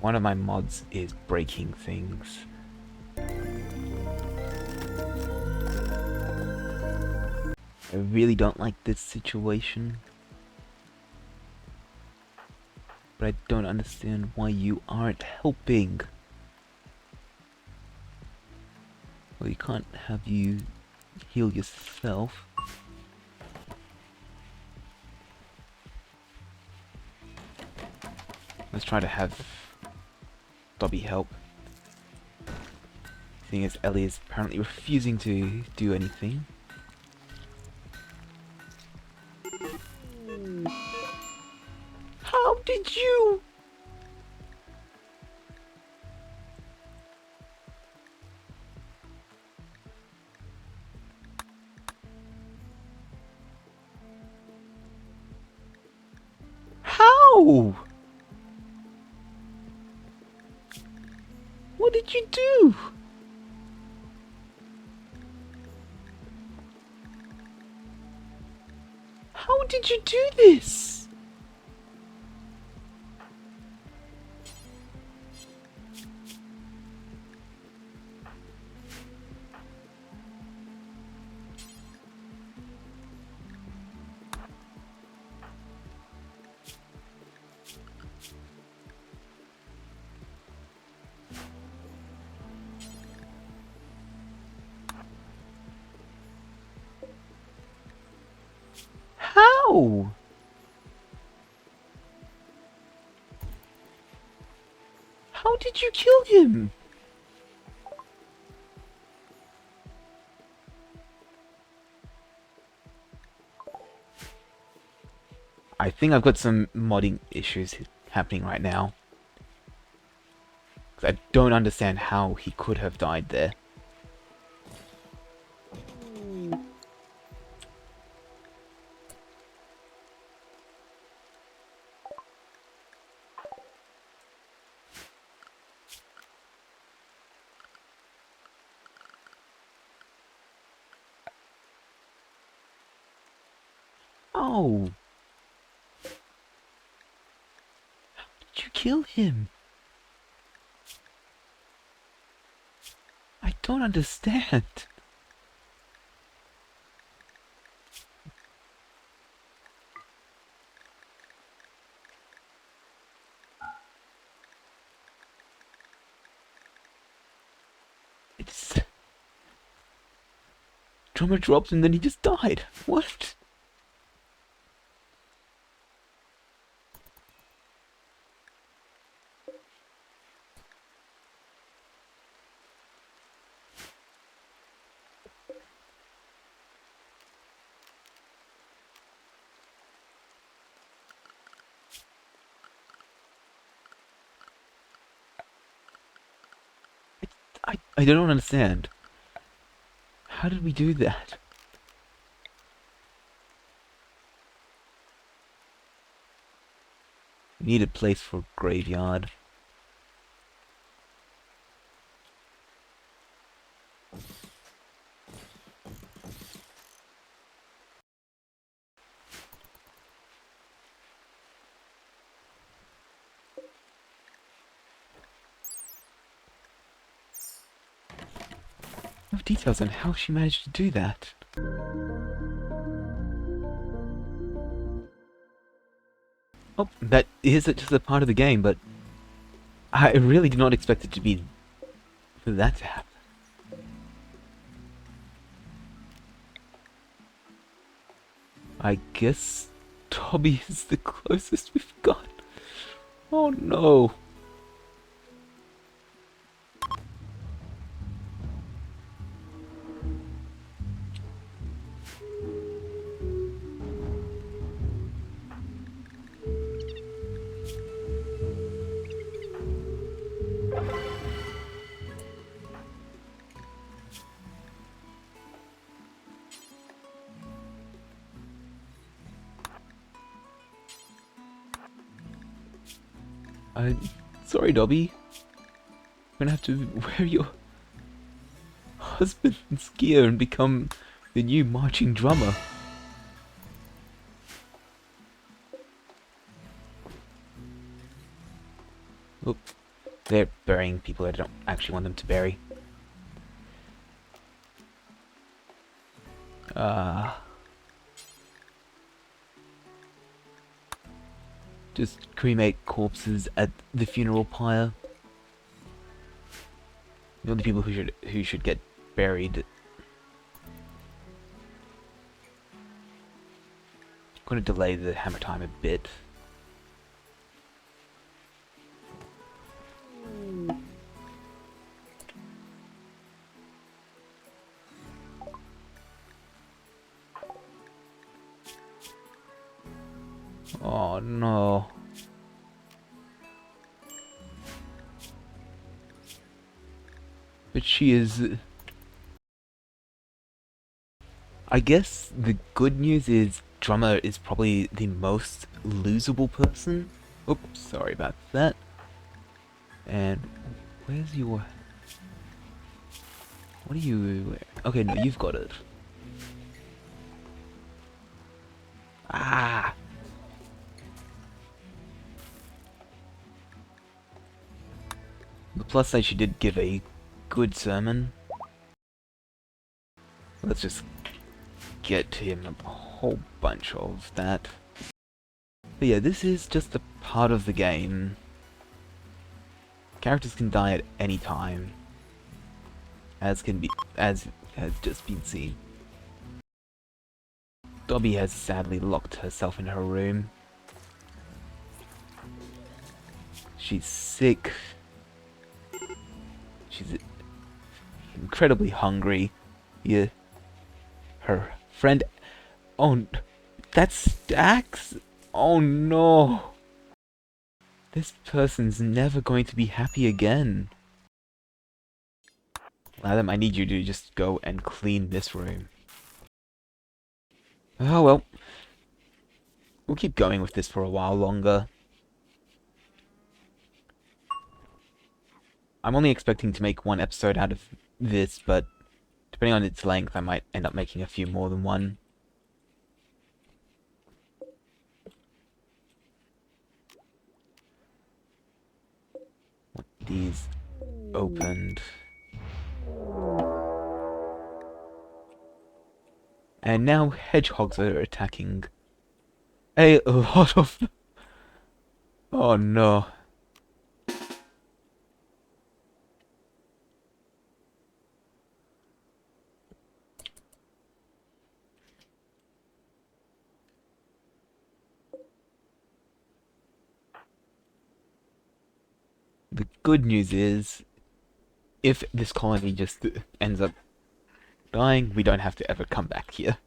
One of my mods is breaking things. I really don't like this situation. But I don't understand why you aren't helping. Well, you can't have you heal yourself. Let's try to have Dobby help. Seeing as Ellie is apparently refusing to do anything. How did you? How? What did you do? How did you do this? How? How did you kill him? I think I've got some modding issues happening right now. 'Cause I don't understand how he could have died there. Oh! How did you kill him? I don't understand. It's... Drummer dropped and then he just died. What? I don't understand. How did we do that? We need a place for a graveyard. No details on how she managed to do that. Oh, that is just a part of the game, but I really did not expect it to be for that to happen. I guess Toby is the closest we've got. Oh no. Sorry, Dobby. I'm gonna have to wear your husband's gear and become the new marching drummer. Oop. They're burying people I don't actually want them to bury. Just cremate corpses at the funeral pyre. The only people who should get buried. Gonna delay the hammer time a bit. Oh no. But she is... I guess the good news is Drummer is probably the most losable person. Oops, sorry about that. And where's your... What are you... Okay, no, you've got it. Ah! The plus side, she did give a good sermon. Let's just get him a whole bunch of that. But yeah, this is just a part of the game. Characters can die at any time, as has just been seen. Dobby has sadly locked herself in her room. She's sick. She's incredibly hungry. Yeah, her friend. Oh, that's Dax. Oh no. This person's never going to be happy again. Adam, I need you to just go and clean this room. Oh well. We'll keep going with this for a while longer. I'm only expecting to make one episode out of this, but depending on its length, I might end up making a few more than one. These opened. And now hedgehogs are attacking a lot of them. Oh no. The good news is, if this colony just ends up dying, we don't have to ever come back here.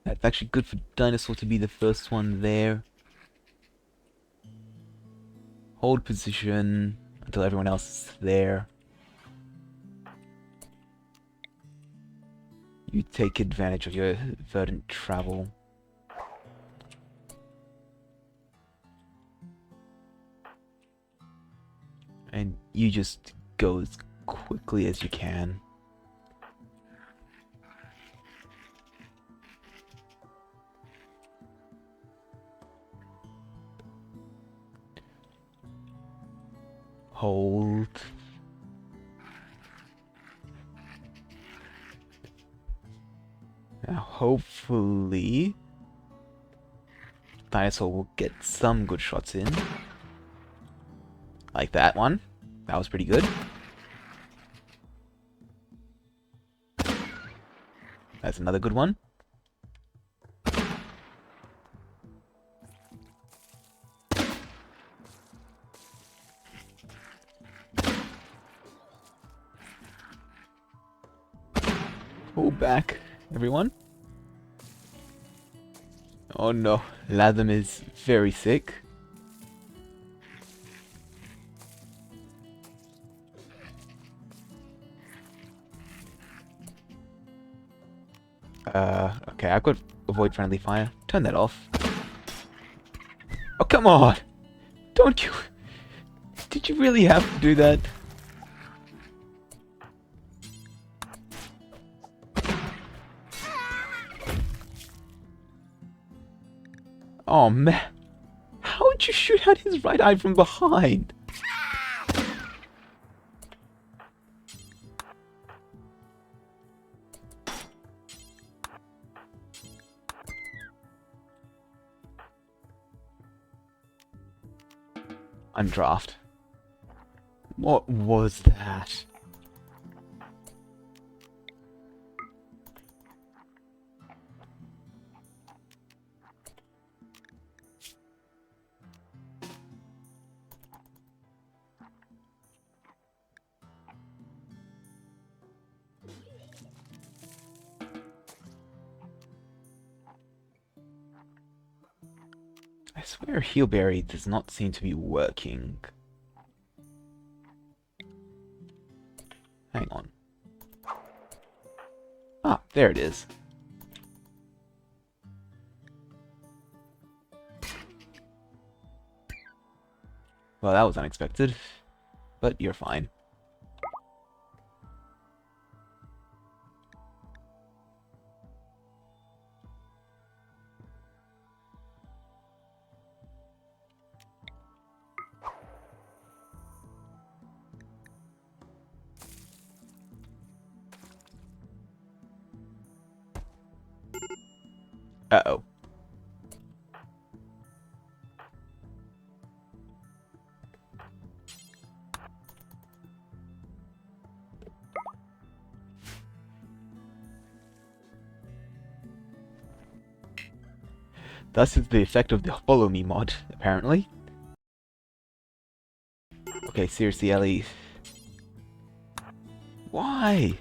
That's actually good for Dinosaur to be the first one there. Hold position until everyone else is there. You take advantage of your verdant travel. And you just go as quickly as you can. Hold. Now hopefully Dinosaur will get some good shots in. Like that one. That was pretty good. That's another good one. Pull back, everyone. Oh no, Latham is very sick. Okay, I've got avoid friendly fire. Turn that off. Oh, come on! Don't you... Did you really have to do that? Oh man, how would you shoot out his right eye from behind? Undraft. What was that? I swear Heelberry does not seem to be working. Hang on. Ah, there it is. Well, that was unexpected, but you're fine. Uh-oh. Thus is the effect of the Follow Me mod, apparently. Okay, seriously, Ellie. Why?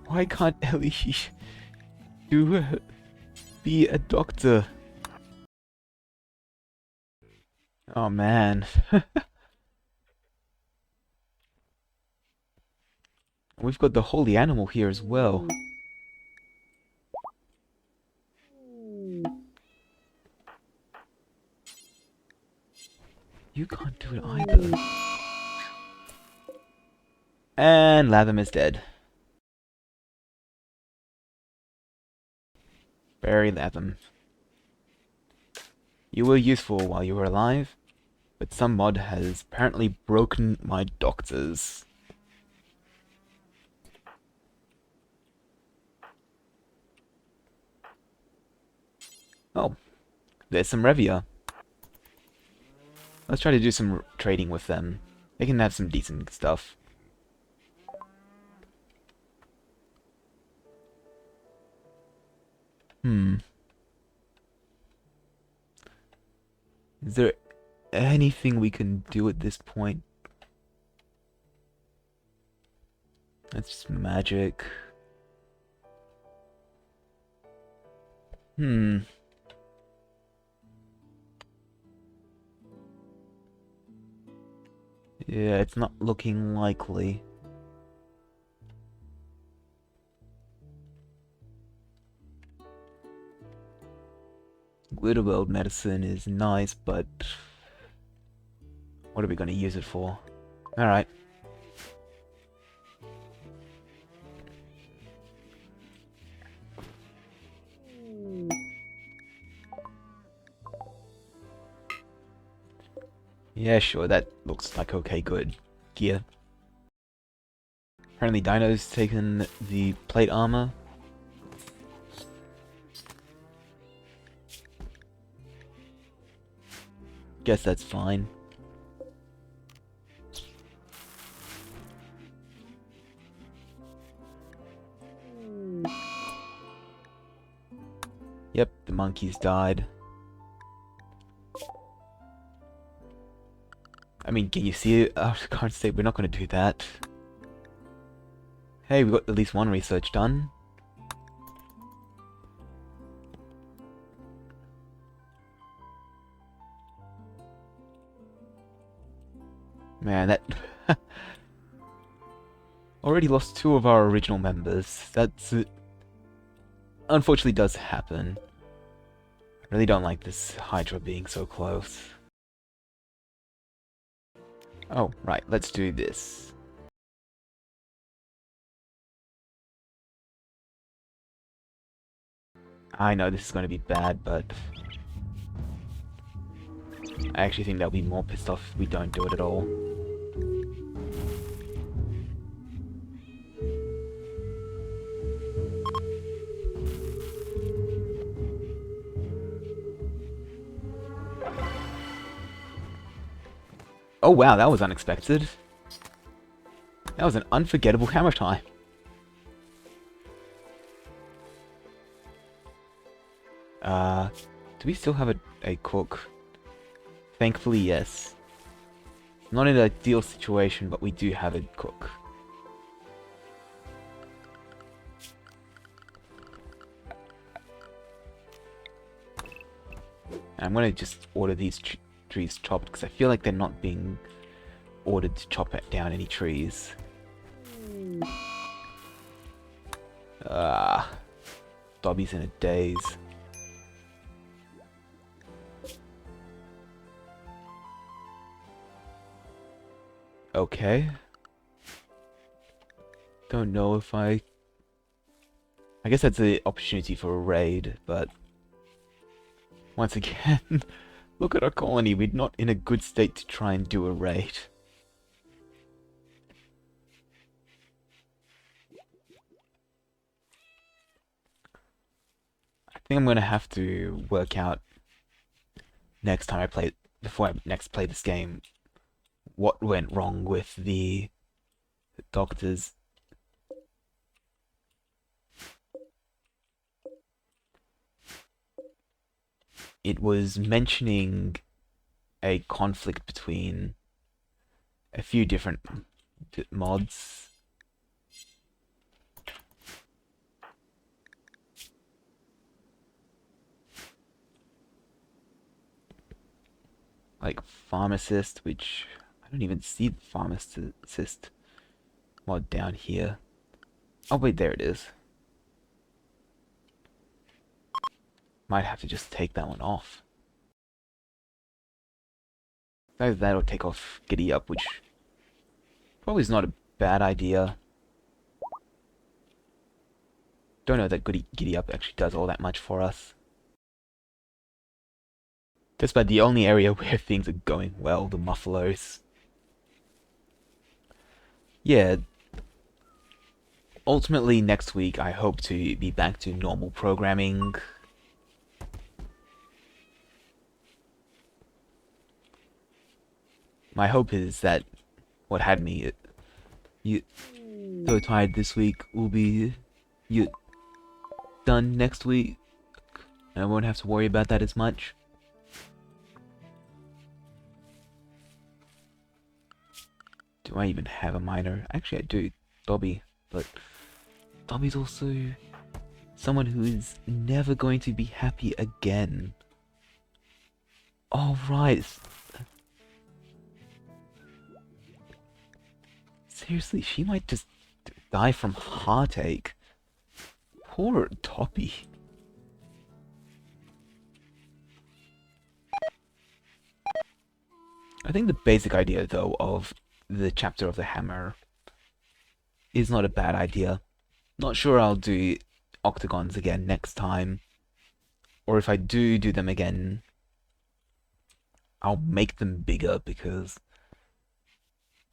Why can't Ellie be a doctor? Oh man. We've got the holy animal here as well. You can't do it either. And Latham is dead. Bury Latham. You were useful while you were alive, but some mod has apparently broken my doctors. Oh, there's some Revia. Let's try to do some trading with them. They can have some decent stuff. Is there anything we can do at this point? That's just magic. Yeah, it's not looking likely. Glitter World medicine is nice, but what are we going to use it for? Alright. Yeah, sure, that looks like okay, good gear. Apparently Dino's taken the plate armor. Guess that's fine. Yep, the monkeys died. I mean, can you see it? I can't say we're not going to do that. Hey, we got at least one research done. Man, that... already lost 2 of our original members. That's... unfortunately does happen. I really don't like this Hydra being so close. Oh, right, let's do this. I know this is going to be bad, but... I actually think they'll be more pissed off if we don't do it at all. Oh wow, that was unexpected. That was an unforgettable hammer time. Do we still have a cook? Thankfully, yes. Not in an ideal situation, but we do have a cook. I'm gonna just order these trees chopped because I feel like they're not being ordered to chop down any trees. Dobby's in a daze. Okay. Don't know if I guess that's an opportunity for a raid, but once again, look at our colony. We're not in a good state to try and do a raid. I think I'm gonna have to work out next time I play, before I next play this game, what went wrong with the doctors. It was mentioning a conflict between a few different mods. Like pharmacist, which I don't even see the pharmacist mod down here. Oh wait, there it is. Might have to just take that one off. Either that or take off Giddy Up, which probably is not a bad idea. Don't know that Giddy Up actually does all that much for us. That's about the only area where things are going well, the Muffalos. Yeah. Ultimately, next week, I hope to be back to normal programming. My hope is that what had me so tired this week will be done next week, and I won't have to worry about that as much. Do I even have a miner? Actually, I do. Dobby. But Dobby's also someone who is never going to be happy again. Oh, right. Seriously, she might just die from heartache. Poor Dobby. I think the basic idea, though, of the chapter of the hammer is not a bad idea. Not sure I'll do octagons again next time. Or if I do them again, I'll make them bigger because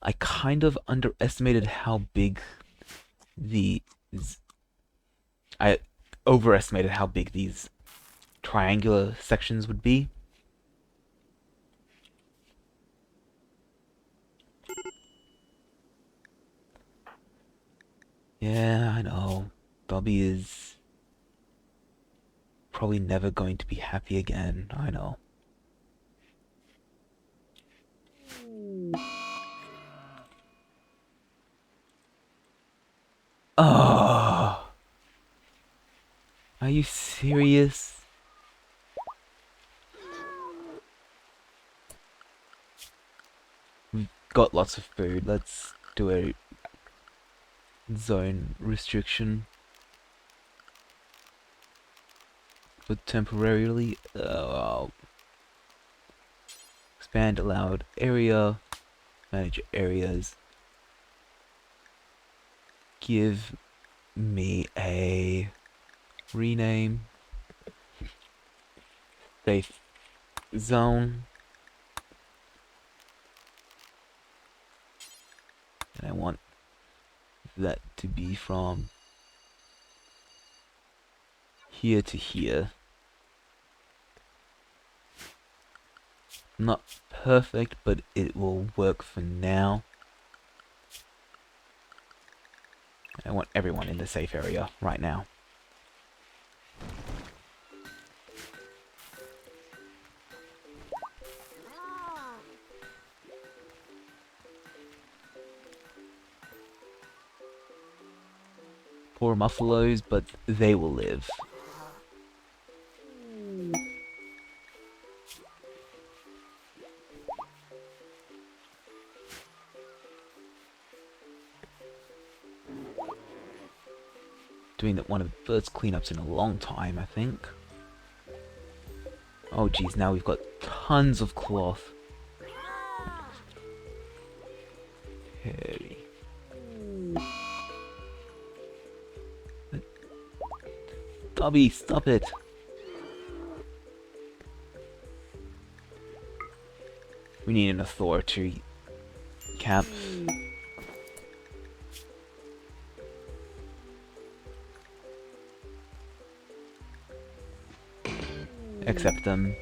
I kind of underestimated how big I overestimated how big these triangular sections would be. Yeah, I know. Dobby is probably never going to be happy again. I know. Oh, are you serious? We've got lots of food. Let's do a zone restriction. But temporarily, expand allowed area, manage areas. Give me a rename. Safe zone. And I want that to be from here to here. Not perfect, but it will work for now. I want everyone in the safe area right now. Poor Muffalos, but they will live. doing one of the first cleanups in a long time, I think. Oh geez, now we've got tons of cloth. Okay. Dobby, stop it! We need an authority cap. Accept them.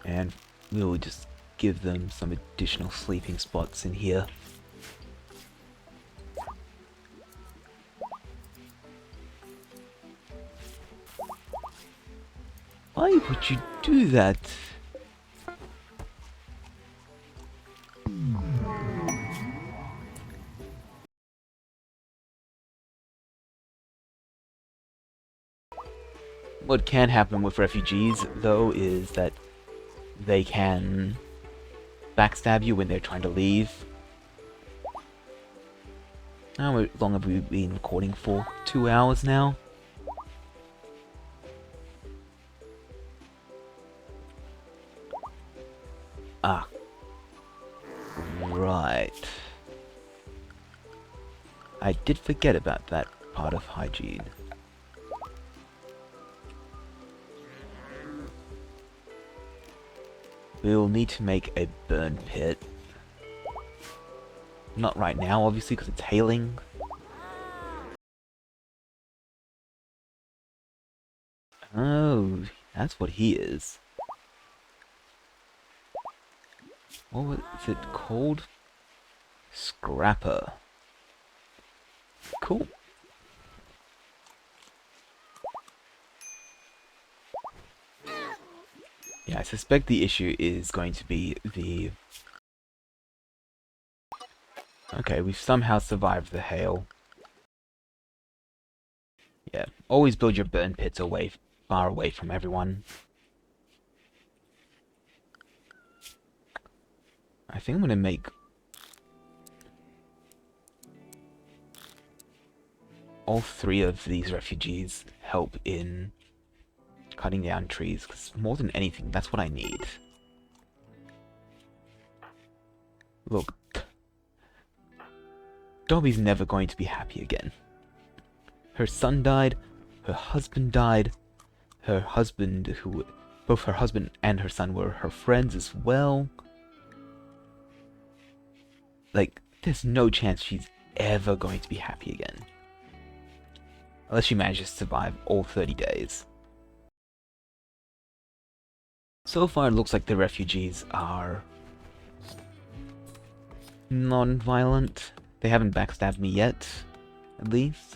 And we'll just give them some additional sleeping spots in here. Why would you do that? What can happen with refugees, though, is that they can backstab you when they're trying to leave. How long have we been recording for? 2 hours now? Ah. Right. I did forget about that part of hygiene. We'll need to make a burn pit. Not right now, obviously, because it's hailing. Oh, that's what he is. What was it called? Scrapper. Cool. Yeah, I suspect the issue is going to be the... Okay, we've somehow survived the hail. Yeah, always build your burn pits far away from everyone. I think I'm gonna make all 3 of these refugees help in cutting down trees, because more than anything, that's what I need. Look, Dobby's never going to be happy again. Her son died, her husband died, her husband both her husband and her son were her friends as well. Like, there's no chance she's ever going to be happy again. Unless she manages to survive all 30 days. So far, it looks like the refugees are non-violent. They haven't backstabbed me yet, at least.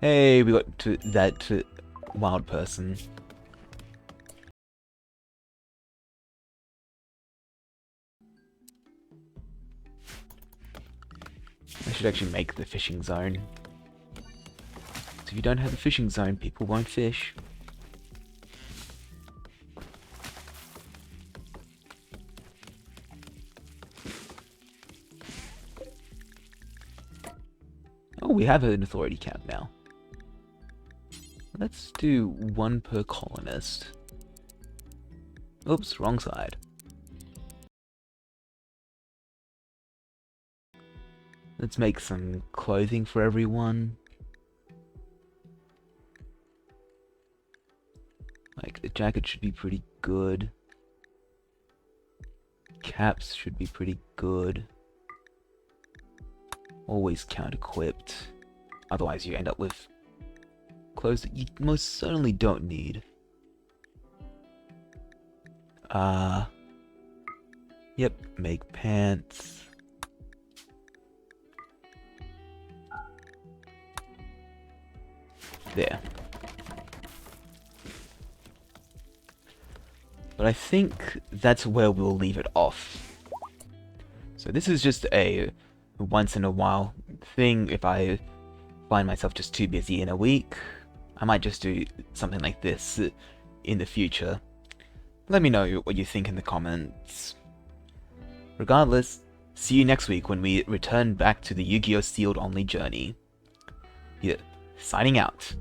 Hey, we got to that wild person. I should actually make the fishing zone. So if you don't have the fishing zone, people won't fish. Oh, we have an authority cap now. Let's do 1 per colonist. Oops, wrong side. Let's make some clothing for everyone. Like, the jacket should be pretty good. Caps should be pretty good. Always count-equipped. Otherwise you end up with clothes that you most certainly don't need. Yep, make pants. There. But I think that's where we'll leave it off. So this is just a once in a while thing. If I find myself just too busy in a week, I might just do something like this in the future. Let me know what you think in the comments. Regardless, see you next week when we return back to the Yu-Gi-Oh! Sealed Only journey. Yeah, signing out.